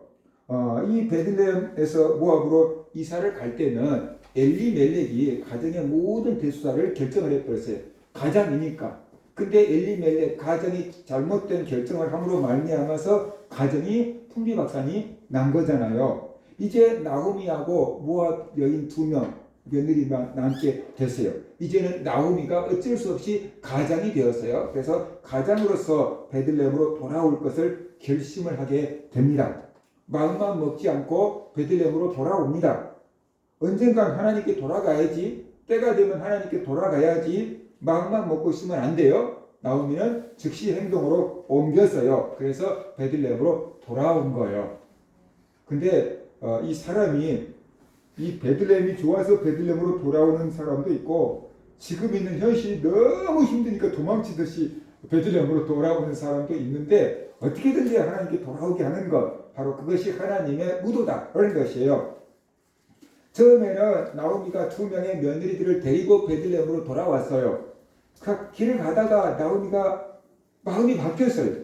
이 베들레헴에서 모압으로 이사를 갈 때는 엘리멜렉이 가정의 모든 대수사를 결정을 해버렸어요. 가장이니까. 근데 엘리멜렉 가정이 잘못된 결정을 함으로 말미암아서 가정이 풍비박산이 난 거잖아요. 이제 나오미하고 모압 여인 2명 며느리만 남게 됐어요. 이제는 나오미가 어쩔 수 없이 가장이 되었어요. 그래서 가장으로서 베들레헴으로 돌아올 것을 결심을 하게 됩니다. 마음만 먹지 않고 베들레헴으로 돌아옵니다. 언젠간 하나님께 돌아가야지. 때가 되면 하나님께 돌아가야지. 마음만 먹고 있으면 안 돼요. 나오미는 즉시 행동으로 옮겼어요. 그래서 베들레헴으로 돌아온 거예요. 근데 이 사람이 이 베들레헴이 좋아서 베들레헴으로 돌아오는 사람도 있고 지금 있는 현실이 너무 힘드니까 도망치듯이 베들레헴으로 돌아오는 사람도 있는데 어떻게든지 하나님께 돌아오게 하는 것 바로 그것이 하나님의 의도다라는 것이에요. 처음에는 나오미가 2명의 며느리들을 데리고 베들레헴으로 돌아왔어요. 그 길을 가다가 나오미가 마음이 바뀌었어요.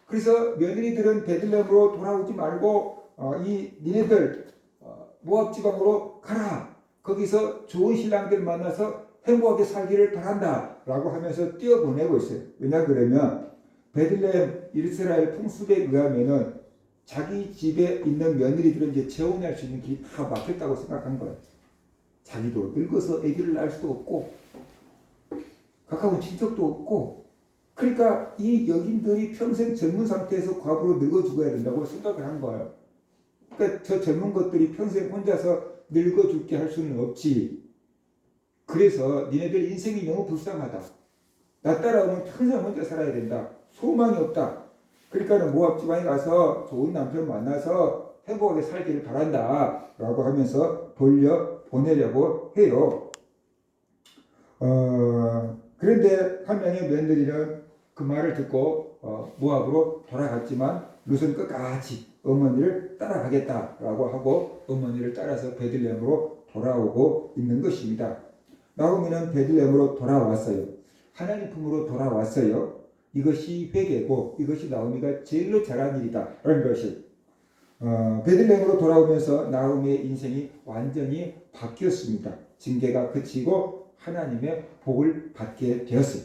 그래서 며느리들은 베들레헴으로 돌아오지 말고 니네들 모압 지방으로 가라. 거기서 좋은 신랑들 만나서 행복하게 살기를 바란다. 라고 하면서 뛰어보내고 있어요. 왜냐 그러면 베들레헴 이스라엘 풍습에 의하면은 자기 집에 있는 며느리들은 이제 재혼할 수 있는 길이 다 막혔다고 생각한 거예요. 자기도 늙어서 아기를 낳을 수도 없고 가까운 친척도 없고 그러니까 이 여인들이 평생 젊은 상태에서 과부로 늙어 죽어야 된다고 생각을 한 거예요. 그러니까 저 젊은 것들이 평생 혼자서 늙어 죽게 할 수는 없지. 그래서 니네들 인생이 너무 불쌍하다. 나 따라오면 평생 혼자 살아야 된다. 소망이 없다. 그러니까 모압 지방에 가서 좋은 남편 만나서 행복하게 살기를 바란다. 라고 하면서 돌려보내려고 해요. 그런데 한 명의 며느리는 그 말을 듣고 모압으로 돌아갔지만 룻은 끝까지 어머니를 따라가겠다라고 하고 어머니를 따라서 베들레헴으로 돌아오고 있는 것입니다. 나오미는 베들레헴으로 돌아왔어요. 하나님 품으로 돌아왔어요. 이것이 회개고 이것이 나오미가 제일로 잘한 일이다라는 것이 베들레헴으로 돌아오면서 나오미의 인생이 완전히 바뀌었습니다. 징계가 그치고 하나님의 복을 받게 되었어요.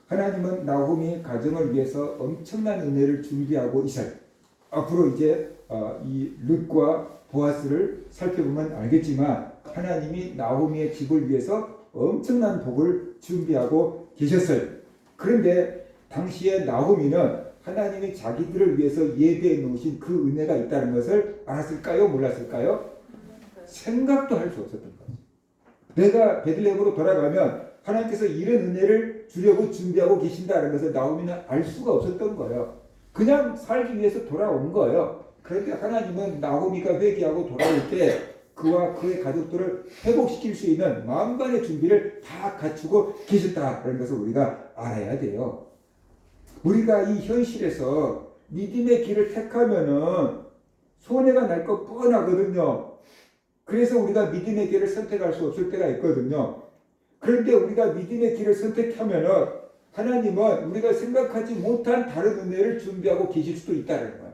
하나님은 나오미 가정을 위해서 엄청난 은혜를 준비하고 있어요. 앞으로 이제 이 룻과 보아스를 살펴보면 알겠지만 하나님이 나오미의 집을 위해서 엄청난 복을 준비하고 계셨어요. 그런데 당시에 나오미는 하나님이 자기들을 위해서 예배해 놓으신 그 은혜가 있다는 것을 알았을까요? 몰랐을까요? 생각도 할 수 없었던 거죠. 내가 베들레헴으로 돌아가면 하나님께서 이런 은혜를 주려고 준비하고 계신다는 것을 나오미는 알 수가 없었던 거예요. 그냥 살기 위해서 돌아온 거예요. 그런데 하나님은 나오미가 회개하고 돌아올 때 그와 그의 가족들을 회복시킬 수 있는 만반의 준비를 다 갖추고 계셨다는 것을 우리가 알아야 돼요. 우리가 이 현실에서 믿음의 길을 택하면은 손해가 날 것 뻔하거든요. 그래서 우리가 믿음의 길을 선택할 수 없을 때가 있거든요. 그런데 우리가 믿음의 길을 선택하면은 하나님은 우리가 생각하지 못한 다른 은혜를 준비하고 계실 수도 있다는 거예요.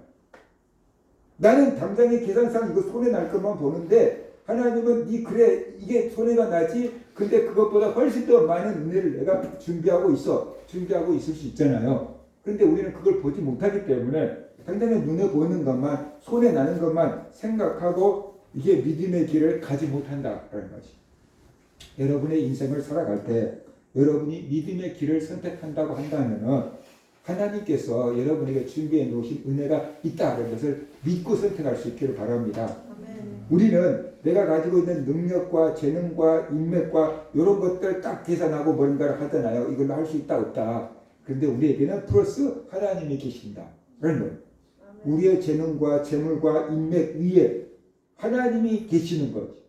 나는 당장의 계산상 이거 손해 날 것만 보는데 하나님은 그래 이게 손해가 나지 근데 그것보다 훨씬 더 많은 은혜를 내가 준비하고 있을 수 있잖아요. 그런데 우리는 그걸 보지 못하기 때문에 당장에 눈에 보이는 것만 손해 나는 것만 생각하고 이게 믿음의 길을 가지 못한다라는 것이. 여러분의 인생을 살아갈 때 여러분이 믿음의 길을 선택한다고 한다면은 하나님께서 여러분에게 준비해 놓으신 은혜가 있다는 것을 믿고 선택할 수 있기를 바랍니다. 우리는 내가 가지고 있는 능력과 재능과 인맥과 이런 것들 딱 계산하고 뭔가를 하잖아요. 이걸로 할 수 있다 없다. 그런데 우리에게는 플러스 하나님이 계신다. 그런 거예요. 우리의 재능과 재물과 인맥 위에 하나님이 계시는 거지.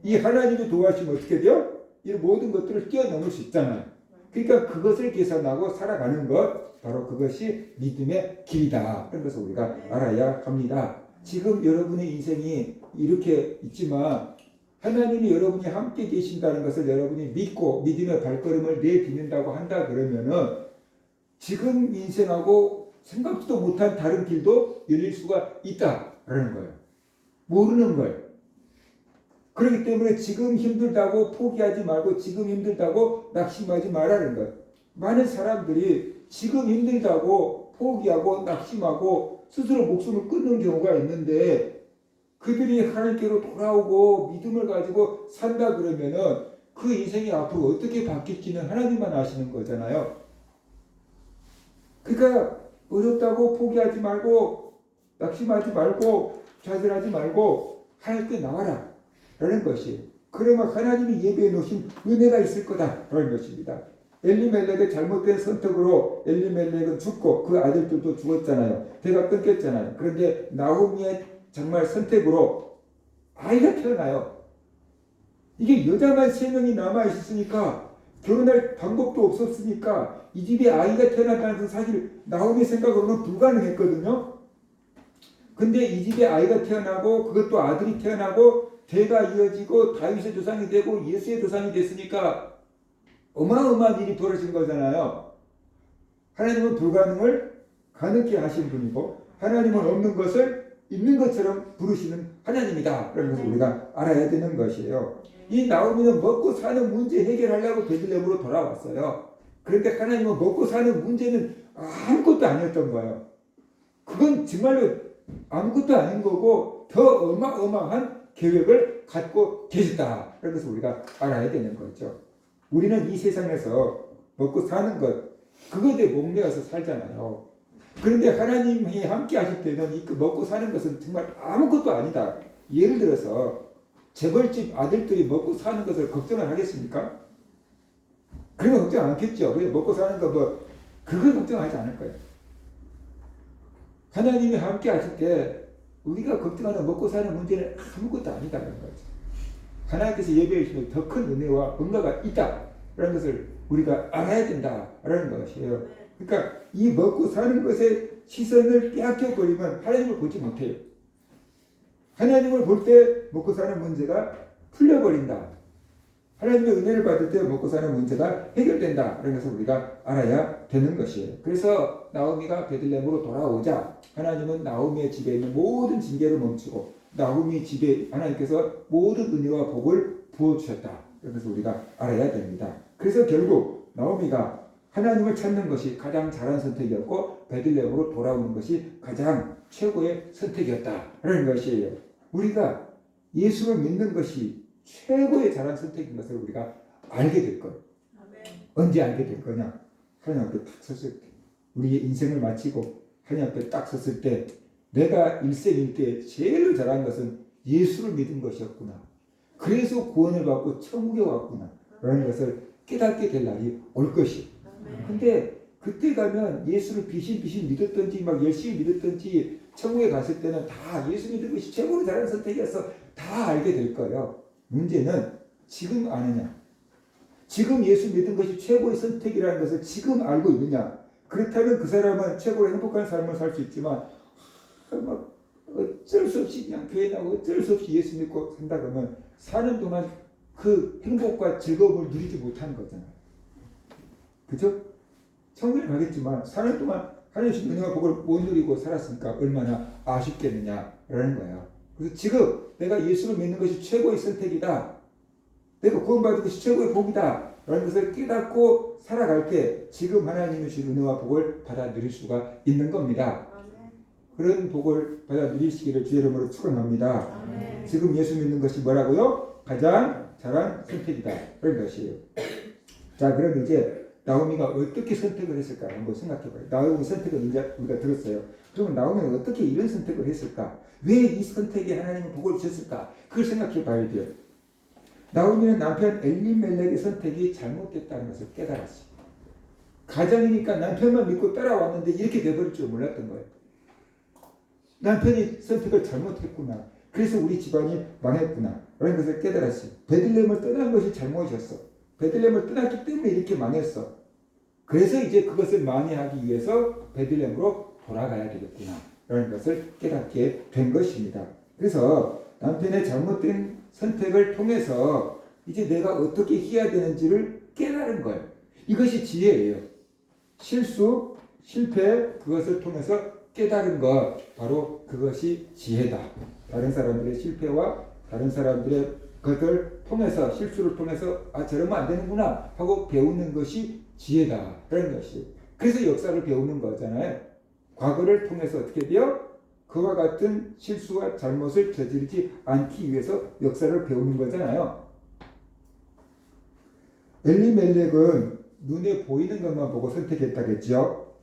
이 하나님이 도와주시면 어떻게 돼요? 이 모든 것들을 뛰어넘을 수 있잖아요. 그러니까 그것을 계산하고 살아가는 것, 바로 그것이 믿음의 길이다. 그런 것을 우리가 알아야 합니다. 지금 여러분의 인생이 이렇게 있지만 하나님이 여러분이 함께 계신다는 것을 여러분이 믿고 믿음의 발걸음을 내딛는다고 한다 그러면은 지금 인생하고 생각지도 못한 다른 길도 열릴 수가 있다라는 거예요. 모르는 거예요. 그렇기 때문에 지금 힘들다고 포기하지 말고 지금 힘들다고 낙심하지 말라는 거예요. 많은 사람들이 지금 힘들다고 포기하고 낙심하고 스스로 목숨을 끊는 경우가 있는데 그들이 하나님께로 돌아오고 믿음을 가지고 산다 그러면은 그 인생이 앞으로 어떻게 바뀔지는 하나님만 아시는 거잖아요. 그러니까 어렵다고 포기하지 말고 낙심하지 말고 좌절하지 말고 하나님께 나와라 라는 것이, 그러면 하나님이 예배해 놓으신 은혜가 있을 거다라는 것입니다. 엘리멜렉의 잘못된 선택으로 엘리멜렉은 죽고 그 아들들도 죽었잖아요. 배가 끊겼잖아요. 그런데 나오미의 정말 선택으로 아이가 태어나요. 이게 여자만 3명이 남아있으니까 결혼할 방법도 없었으니까 이 집에 아이가 태어난다는 건 사실 나오미 생각으로는 불가능했거든요. 근데 이 집에 아이가 태어나고 그것도 아들이 태어나고 대가 이어지고 다윗의 조상이 되고 예수의 조상이 됐으니까 어마어마한 일이 벌어진 거잖아요. 하나님은 불가능을 가능케 하신 분이고 하나님은 없는 것을 있는 것처럼 부르시는 하나님이다. 그런 것을 우리가 알아야 되는 것이에요. 이 나오미는 먹고 사는 문제 해결하려고 베들레헴으로 돌아왔어요. 그런데 하나님은 먹고 사는 문제는 아무것도 아니었던 거예요. 그건 정말로 아무것도 아닌 거고 더 어마어마한 계획을 갖고 계셨다. 그런 것을 우리가 알아야 되는 거죠. 우리는 이 세상에서 먹고 사는 것, 그것에 목매어서 살잖아요. 그런데 하나님이 함께 하실 때는 이 먹고 사는 것은 정말 아무것도 아니다. 예를 들어서 재벌집 아들들이 먹고 사는 것을 걱정을 하겠습니까? 그러면 걱정 안 하겠죠. 그냥 먹고 사는 거 그걸 걱정하지 않을 거예요. 하나님이 함께 하실 때 우리가 걱정하는 먹고 사는 문제는 아무것도 아니다라는 거죠. 하나님께서 예배해 주시는 더 큰 은혜와 뭔가가 있다라는 것을 우리가 알아야 된다라는 것이에요. 그러니까 이 먹고 사는 것에 시선을 빼앗겨 버리면 하나님을 보지 못해요. 하나님을 볼 때 먹고 사는 문제가 풀려버린다. 하나님의 은혜를 받을 때 먹고 사는 문제가 해결된다. 그런 것을 우리가 알아야 되는 것이에요. 그래서 나오미가 베들레헴으로 돌아오자 하나님은 나오미의 집에 있는 모든 징계를 멈추고 나오미 집에 하나님께서 모든 은혜와 복을 부어주셨다. 그래서 우리가 알아야 됩니다. 그래서 결국 나오미가 하나님을 찾는 것이 가장 잘한 선택이었고 베들레헴으로 돌아오는 것이 가장 최고의 선택이었다라는 것이에요. 우리가 예수를 믿는 것이 최고의 잘한 선택인 것을 우리가 알게 될 거예요. 언제 알게 될 거냐? 하나님 앞에 딱 섰을 때, 우리의 인생을 마치고 하나님 앞에 딱 섰을 때 내가 일생일대 제일 잘한 것은 예수를 믿은 것이었구나. 그래서 구원을 받고 천국에 왔구나 라는 것을 깨닫게 될 날이 올 것이에요. 근데 그때 가면 예수를 비신 믿었던지 막 열심히 믿었던지 천국에 갔을 때는 다 예수 믿은 것이 최고로 잘한 선택이어서 다 알게 될 거예요. 문제는 지금 아느냐, 지금 예수 믿은 것이 최고의 선택이라는 것을 지금 알고 있느냐. 그렇다면 그 사람은 최고로 행복한 삶을 살 수 있지만 막 어쩔 수 없이 그냥 교회 나오고 어쩔 수 없이 예수 믿고 산다 그러면 사는 동안 그 행복과 즐거움을 누리지 못하는 거잖아요. 그죠? 천국에 가겠지만 사는 동안 하나님의 은혜와 복을 못 누리고 살았으니까 얼마나 아쉽겠느냐라는 거예요. 그래서 지금 내가 예수를 믿는 것이 최고의 선택이다. 내가 구원받은 것이 최고의 복이다. 라는 것을 깨닫고 살아갈 때 지금 하나님의 주신 은혜와 복을 받아 누릴 수가 있는 겁니다. 그런 복을 받아 누리시기를 주의 이름으로 축원합니다. 지금 예수 믿는 것이 뭐라고요? 가장 잘한 선택이다. 그런 것이에요. 자, 그럼 이제 나오미가 어떻게 선택을 했을까 한번 생각해봐요. 나오미 선택을 이제 우리가 들었어요. 그러면 나오미는 어떻게 이런 선택을 했을까? 왜 이 선택에 하나님은 복을 주셨을까? 그걸 생각해 봐야 돼요. 나오미는 남편 엘리멜렉의 선택이 잘못됐다는 것을 깨달았어요. 가장이니까 남편만 믿고 따라왔는데 이렇게 돼버릴 줄 몰랐던 거예요. 남편이 선택을 잘못했구나. 그래서 우리 집안이 망했구나. 라는 것을 깨달았어요. 베들레헴을 떠난 것이 잘못이었어. 베들레헴을 떠났기 때문에 이렇게 망했어. 그래서 이제 그것을 만회하기 위해서 베들레헴으로 돌아가야 되겠구나. 라는 것을 깨닫게 된 것입니다. 그래서 남편의 잘못된 선택을 통해서 이제 내가 어떻게 해야 되는지를 깨달은 거예요. 이것이 지혜예요. 실수, 실패, 그것을 통해서 깨달은 것, 바로 그것이 지혜다. 다른 사람들의 실패와 다른 사람들의 것을 통해서, 실수를 통해서 저러면 안 되는구나 하고 배우는 것이 지혜다. 라는 것이. 그래서 역사를 배우는 거잖아요. 과거를 통해서 어떻게 돼요? 그와 같은 실수와 잘못을 저지르지 않기 위해서 역사를 배우는 거잖아요. 엘리멜렉은 눈에 보이는 것만 보고 선택했다겠죠.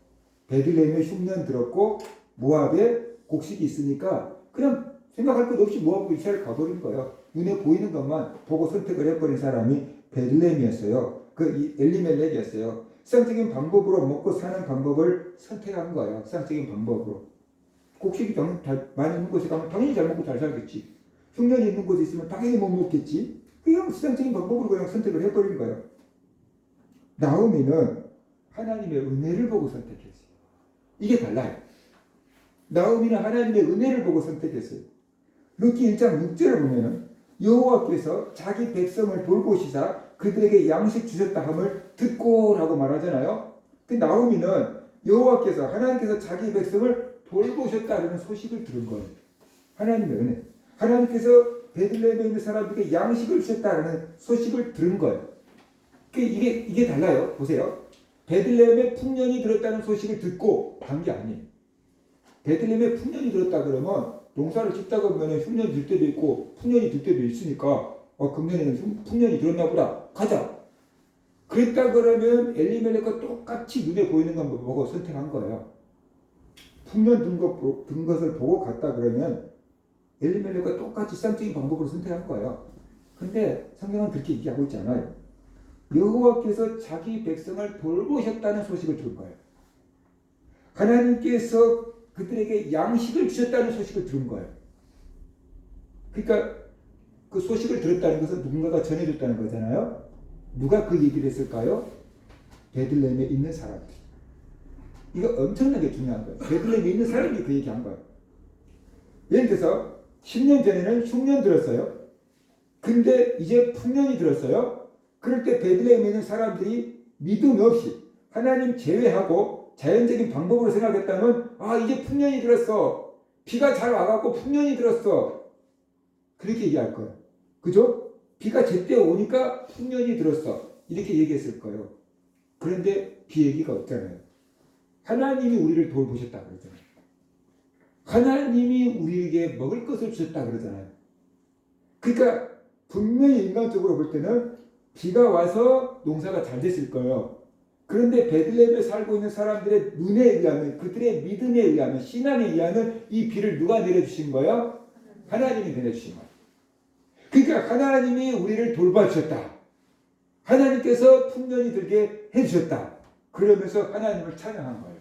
베들레헴에 흉년 들었고 모압에 곡식이 있으니까 그냥 생각할 것 없이 모압으로 이스라엘 가버린 거예요. 눈에 보이는 것만 보고 선택을 해버린 사람이 베들레헴이었어요. 그 엘리멜렉이었어요. 세상적인 방법으로 먹고 사는 방법을 선택한 거예요. 세상적인 방법으로. 곡식이 많이 있는 곳에 가면 당연히 잘 먹고 잘 살겠지. 흉년이 있는 곳에 있으면 당연히 못 먹겠지. 그냥 세상적인 방법으로 그냥 선택을 해버린 거예요. 나오미는 하나님의 은혜를 보고 선택했어요. 이게 달라요. 나오미는 하나님의 은혜를 보고 선택했어요. 룻기 1장 6절을 보면은 여호와께서 자기 백성을 돌보시사 그들에게 양식 주셨다 함을 듣고라고 말하잖아요. 그 나오미는 여호와께서 하나님께서 자기 백성을 돌보셨다는 소식을 들은 거예요. 하나님의 은혜. 하나님께서 베들레헴에 있는 사람들에게 양식을 주셨다는 소식을 들은 거예요. 이게 달라요. 보세요. 베들레헴에 풍년이 들었다는 소식을 듣고 간 게 아니에요. 베들레헴에 풍년이 들었다 그러면 농사를 짓다가 보면 흉년이 들 때도 있고 풍년이 들 때도 있으니까 금년에는 풍년이 들었나 보다. 가자. 그랬다 그러면 엘리멜렉과 똑같이 눈에 보이는 것 보고 선택한 거예요. 풍년 든 것을 보고 갔다 그러면 엘리멜렉과 똑같이 쌍적인 방법으로 선택한 거예요. 근데 성경은 그렇게 얘기하고 있지 않아요. 여호와께서 자기 백성을 돌보셨다는 소식을 들은 거예요. 하나님께서 그들에게 양식을 주셨다는 소식을 들은 거예요. 그러니까 그 소식을 들었다는 것은 누군가가 전해줬다는 거잖아요. 누가 그 얘기를 했을까요? 베들레헴에 있는 사람들. 이거 엄청나게 중요한 거예요. 베들레헴에 있는 사람이 그 얘기한 거예요. 예를 들어서 10년 전에는 흉년 들었어요. 근데 이제 풍년이 들었어요. 그럴 때 베들레헴에 있는 사람들이 믿음 없이 하나님 제외하고 자연적인 방법으로 생각했다면 이제 풍년이 들었어. 비가 잘 와갖고 풍년이 들었어. 그렇게 얘기할 거예요. 그죠? 비가 제때 오니까 풍년이 들었어. 이렇게 얘기했을 거예요. 그런데 비 얘기가 없잖아요. 하나님이 우리를 돌보셨다 그러잖아요. 하나님이 우리에게 먹을 것을 주셨다 그러잖아요. 그러니까 분명히 인간적으로 볼 때는 비가 와서 농사가 잘 됐을 거예요. 그런데 베들레헴에 살고 있는 사람들의 눈에 의하면, 그들의 믿음에 의하면, 신앙에 의하면 이 비를 누가 내려주신 거예요? 하나님이 내려주신 거예요. 그러니까 하나님이 우리를 돌봐주셨다. 하나님께서 풍년이 들게 해주셨다. 그러면서 하나님을 찬양한 거예요.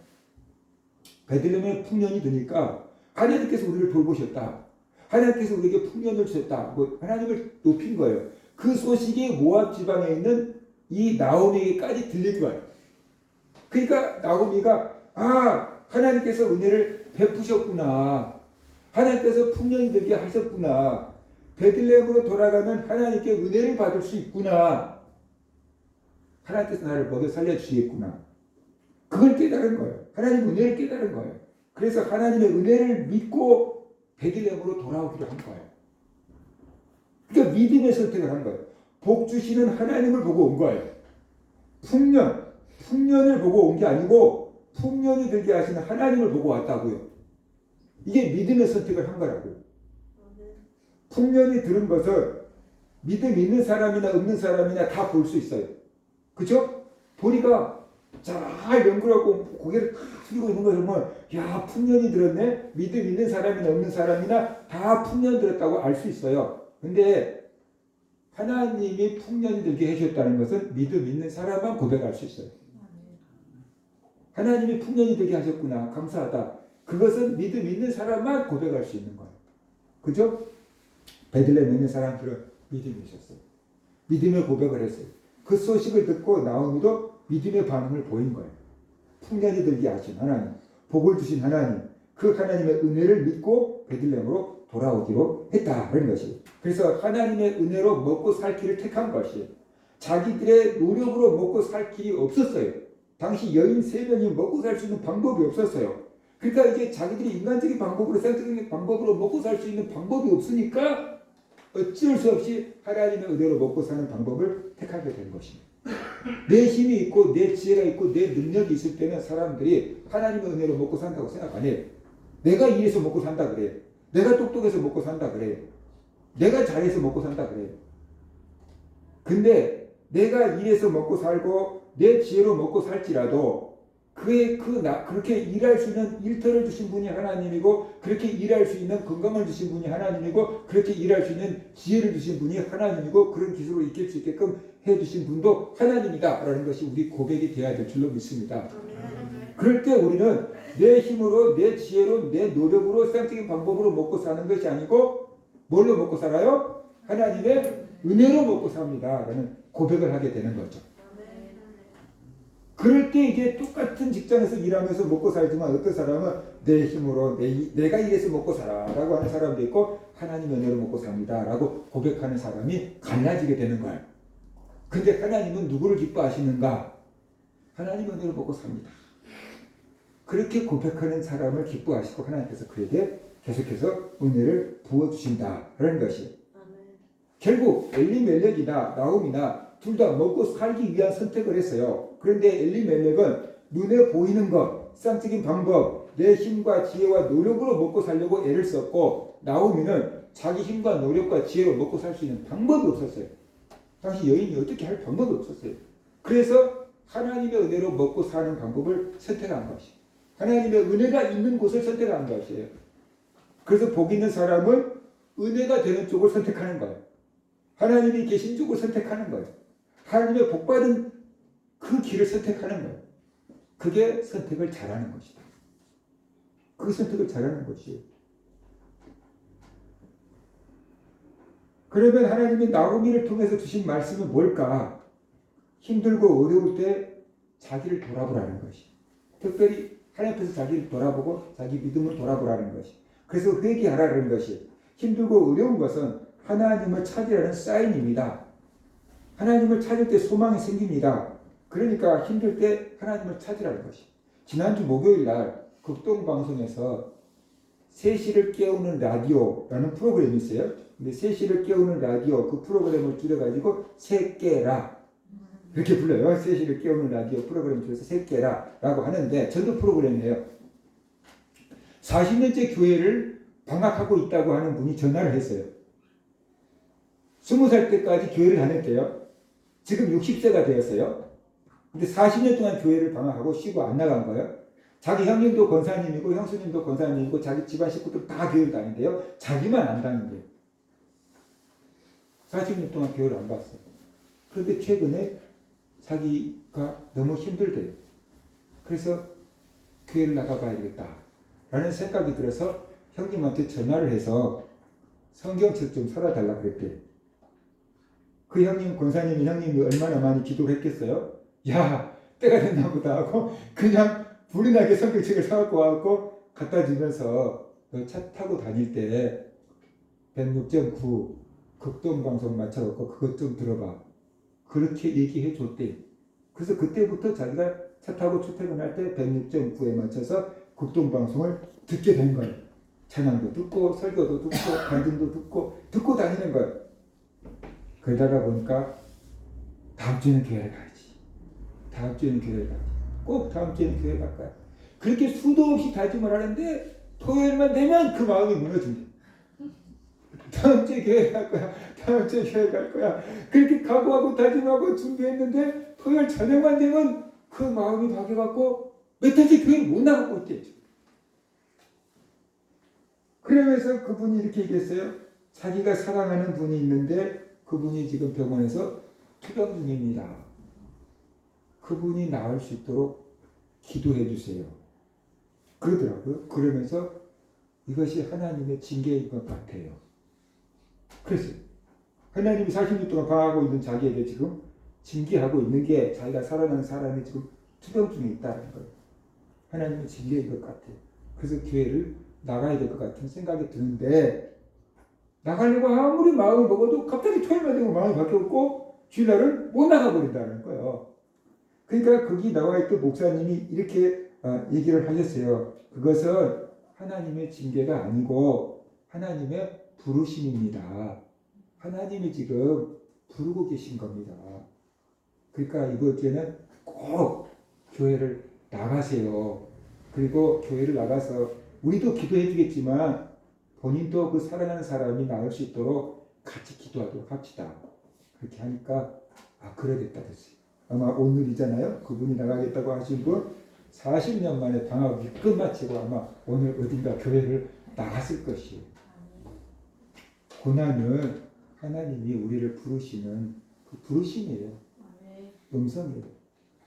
베들레헴에 풍년이 드니까 하나님께서 우리를 돌보셨다. 하나님께서 우리에게 풍년을 주셨다. 하나님을 높인 거예요. 그 소식이 모압 지방에 있는 이 나오미에게까지 들린 거예요. 그러니까 나오미가 하나님께서 은혜를 베푸셨구나. 하나님께서 풍년이 들게 하셨구나. 베들레헴으로 돌아가면 하나님께 은혜를 받을 수 있구나. 하나님께서 나를 먹여 살려주시겠구나. 그걸 깨달은 거예요. 하나님 은혜를 깨달은 거예요. 그래서 하나님의 은혜를 믿고 베들레헴으로 돌아오기로 한 거예요. 그러니까 믿음의 선택을 한 거예요. 복 주시는 하나님을 보고 온 거예요. 풍년을 보고 온 게 아니고 풍년이 들게 하시는 하나님을 보고 왔다고요. 이게 믿음의 선택을 한 거라고요. 풍년이 들은 것을 믿음 있는 사람이나 없는 사람이나 다 볼 수 있어요. 그죠? 보리가 잘 연구하고 고개를 탁 숙이고 있는 것을 보면 야 풍년이 들었네. 믿음 있는 사람이나 없는 사람이나 다 풍년 들었다고 알 수 있어요. 근데 하나님이 풍년이 들게 해주셨다는 것은 믿음 있는 사람만 고백할 수 있어요. 하나님이 풍년이 되게 하셨구나 감사하다. 그것은 믿음 있는 사람만 고백할 수 있는 거예요. 그죠? 베들레헴에 있는 사람들은 믿음이 있었어요. 믿음의 고백을 했어요. 그 소식을 듣고 나오미도 믿음의 반응을 보인 거예요. 풍년이 들게 하신 하나님, 복을 주신 하나님, 그 하나님의 은혜를 믿고 베들레헴으로 돌아오기로 했다는 것이에요. 그래서 하나님의 은혜로 먹고 살 길을 택한 것이에요. 자기들의 노력으로 먹고 살 길이 없었어요. 당시 여인 3명이 먹고 살 수 있는 방법이 없었어요. 그러니까 이제 자기들이 인간적인 방법으로 생각적인 방법으로 먹고 살 수 있는 방법이 없으니까 어쩔 수 없이 하나님의 은혜로 먹고 사는 방법을 택하게 된 것입니다. 내 힘이 있고 내 지혜가 있고 내 능력이 있을 때는 사람들이 하나님의 은혜로 먹고 산다고 생각 안 해요. 내가 일해서 먹고 산다 그래. 내가 똑똑해서 먹고 산다 그래. 내가 잘해서 먹고 산다 그래. 근데 내가 일해서 먹고 살고 내 지혜로 먹고 살지라도 그렇게 일할 수 있는 일터를 주신 분이 하나님이고 그렇게 일할 수 있는 건강을 주신 분이 하나님이고 그렇게 일할 수 있는 지혜를 주신 분이 하나님이고 그런 기술로 익힐 수 있게끔 해주신 분도 하나님이다 라는 것이 우리 고백이 되어야 될 줄로 믿습니다. 그럴 때 우리는 내 힘으로 내 지혜로 내 노력으로 생각적인 방법으로 먹고 사는 것이 아니고 뭘로 먹고 살아요? 하나님의 은혜로 먹고 삽니다 라는 고백을 하게 되는 거죠. 그럴 때 이제 똑같은 직장에서 일하면서 먹고 살지만 어떤 사람은 내 힘으로 내가 일해서 먹고 살아 라고 하는 사람도 있고 하나님의 은혜로 먹고 삽니다 라고 고백하는 사람이 갈라지게 되는 거예요. 근데 하나님은 누구를 기뻐하시는가? 하나님의 은혜로 먹고 삽니다. 그렇게 고백하는 사람을 기뻐하시고 하나님께서 그에게 계속해서 은혜를 부어주신다라는 것이 결국 엘리멜렉이나 나홈이나 둘 다 먹고 살기 위한 선택을 했어요. 그런데 엘리멜렉은 눈에 보이는 것, 상적인 방법, 내 힘과 지혜와 노력으로 먹고 살려고 애를 썼고 나홈이는 자기 힘과 노력과 지혜로 먹고 살 수 있는 방법이 없었어요. 당시 여인이 어떻게 할 방법이 없었어요. 그래서 하나님의 은혜로 먹고 사는 방법을 선택한 것이 하나님의 은혜가 있는 곳을 선택한 것이에요. 그래서 복 있는 사람은 은혜가 되는 쪽을 선택하는 거예요. 하나님이 계신 쪽을 선택하는 거예요. 하나님의 복받은 그 길을 선택하는 거예요. 그게 선택을 잘하는 것이다. 그 선택을 잘하는 것이에요. 그러면 하나님이 나오미를 통해서 주신 말씀은 뭘까? 힘들고 어려울 때 자기를 돌아보라는 것이. 특별히 하나님 앞에서 자기를 돌아보고 자기 믿음을 돌아보라는 것이. 그래서 회개하라는 것이. 힘들고 어려운 것은 하나님을 찾으라는 사인입니다. 하나님을 찾을 때 소망이 생깁니다. 그러니까 힘들 때 하나님을 찾으라는 것이. 지난주 목요일 날 극동방송에서 3시를 깨우는 라디오라는 프로그램이 있어요. 근데 3시를 깨우는 라디오 그 프로그램을 줄여가지고 새깨라 이렇게 불러요. 3시를 깨우는 라디오 프로그램을 줄여서 새깨라 라고 하는데 전도 프로그램이에요. 40년째 교회를 방학하고 있다고 하는 분이 전화를 했어요. 20살 때까지 교회를 다녔대요. 지금 60세가 되었어요. 근데 40년 동안 교회를 방학하고 쉬고 안 나간 거예요. 자기 형님도 권사님이고 형수님도 권사님이고 자기 집안 식구들 다 교회를 다닌대요. 자기만 안 다닌대요. 40년 동안 교회를 안 갔어요. 그런데 최근에 자기가 너무 힘들대요. 그래서 교회를 나가봐야겠다 라는 생각이 들어서 형님한테 전화를 해서 성경책 좀 사다 달라고 그랬대요. 그 형님 권사님이 형님이 얼마나 많이 기도를 했겠어요? 야 때가 됐나 보다 하고 그냥 불이 나게 성경책을 사갖고 와갖고 갖다 주면서 너 차 타고 다닐 때 106.9 극동방송 맞춰갖고 그것 좀 들어봐. 그렇게 얘기해 줬대. 그래서 그때부터 자기가 차 타고 출퇴근할 때 106.9에 맞춰서 극동방송을 듣게 된 거예요. 찬양도 듣고 설교도 듣고 간증도 듣고 다니는 거예요. 그러다가 보니까 다음 주에는 교회를 가야지. 다음 주에는 교회를 가야지. 꼭 다음 주에는 교회 갈 거야. 그렇게 수도 없이 다짐을 하는데 토요일만 되면 그 마음이 무너진다. 다음 주에 교회 갈 거야. 다음 주에 교회 갈 거야. 그렇게 각오하고 다짐하고 준비했는데 토요일 저녁만 되면 그 마음이 바뀌어갖고 몇 달째 교회를 못 나가고 있대요. 그러면서 그분이 이렇게 얘기했어요. 자기가 사랑하는 분이 있는데 그분이 지금 병원에서 투병 중입니다. 그분이 나을 수 있도록 기도해 주세요. 그러더라고요. 그러면서 이것이 하나님의 징계인 것 같아요. 그래서 하나님이 40년 동안 방하고 있는 자기에게 지금 징계하고 있는 게 자기가 사랑하는 사람이 지금 투병 중에 있다는 거예요. 하나님의 징계인 것 같아요. 그래서 교회를 나가야 될 것 같은 생각이 드는데 나가려고 아무리 마음을 먹어도 갑자기 토요일만 되면 마음이 바뀌었고 주일날은 못 나가버린다는 거예요. 그러니까 거기 나와 있던 목사님이 이렇게 얘기를 하셨어요. 그것은 하나님의 징계가 아니고 하나님의 부르심입니다. 하나님이 지금 부르고 계신 겁니다. 그러니까 이번 주에는 꼭 교회를 나가세요. 그리고 교회를 나가서 우리도 기도해 주겠지만 본인도 그 사랑하는 사람이 나을 수 있도록 같이 기도하도록 합시다. 그렇게 하니까 그러겠다 됐어요. 아마 오늘이잖아요. 그분이 나가겠다고 하신 분 40년 만에 방학이 끝마치고 아마 오늘 어딘가 교회를 나갔을 것이에요. 고난은 하나님이 우리를 부르시는 그 부르심이에요. 음성이에요.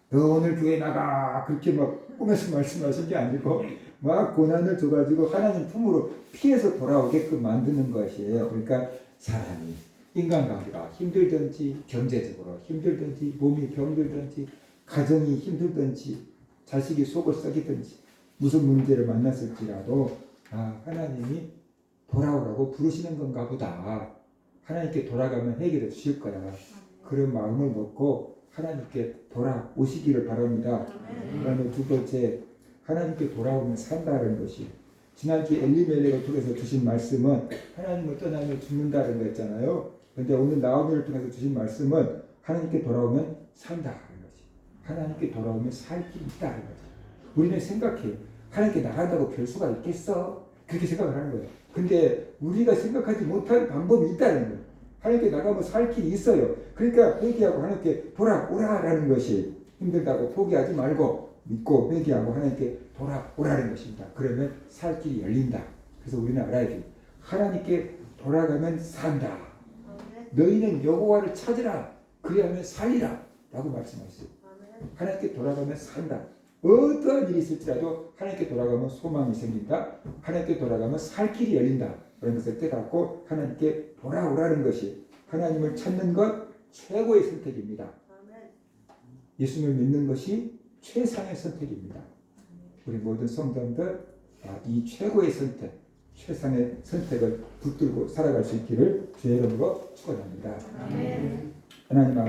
너 오늘 교회 나가 그렇게 막 꿈에서 말씀하신 게 아니고 막 고난을 줘가지고 하나님 품으로 피해서 돌아오게끔 만드는 것이에요. 그러니까 사람이 인간관계가 힘들든지 경제적으로 힘들든지 몸이 병들든지 가정이 힘들든지 자식이 속을 썩이든지 무슨 문제를 만났을지라도 하나님이 돌아오라고 부르시는 건가 보다. 하나님께 돌아가면 해결해 주실 거야. 그런 마음을 먹고 하나님께 돌아오시기를 바랍니다. 그다음에 두 번째, 하나님께 돌아오면 산다는 것이 지난주에 엘리멜렉을 통해서 주신 말씀은 하나님을 떠나면 죽는다는 거였잖아요. 그런데 오늘 나오미를 통해서 주신 말씀은 하나님께 돌아오면 산다는 것이 하나님께 돌아오면 살 길이 있다는 거지. 우리는 생각해요. 하나님께 나간다고 별 수가 있겠어? 그렇게 생각을 하는 거예요. 근데 우리가 생각하지 못한 방법이 있다는 거예요. 하나님께 나가면 살 길이 있어요. 그러니까 회개하고 하나님께 돌아오라라는 것이 힘들다고 포기하지 말고 믿고 회개하고 하나님께 돌아오라는 것입니다. 그러면 살 길이 열린다. 그래서 우리는 알아야 돼요. 하나님께 돌아가면 산다. 너희는 여호와를 찾으라. 그리하면 살리라. 라고 말씀하셨어요. 하나님께 돌아가면 산다. 어떠한 일이 있을지라도 하나님께 돌아가면 소망이 생긴다. 하나님께 돌아가면 살 길이 열린다. 그런 것을 깨닫고 하나님께 돌아오라는 것이 하나님을 찾는 것 최고의 선택입니다. 예수님을 믿는 것이 최상의 선택입니다. 우리 모든 성도들 이 최고의 선택, 최상의 선택을 붙들고 살아갈 수 있기를 주의 이름으로 축원합니다. 하나님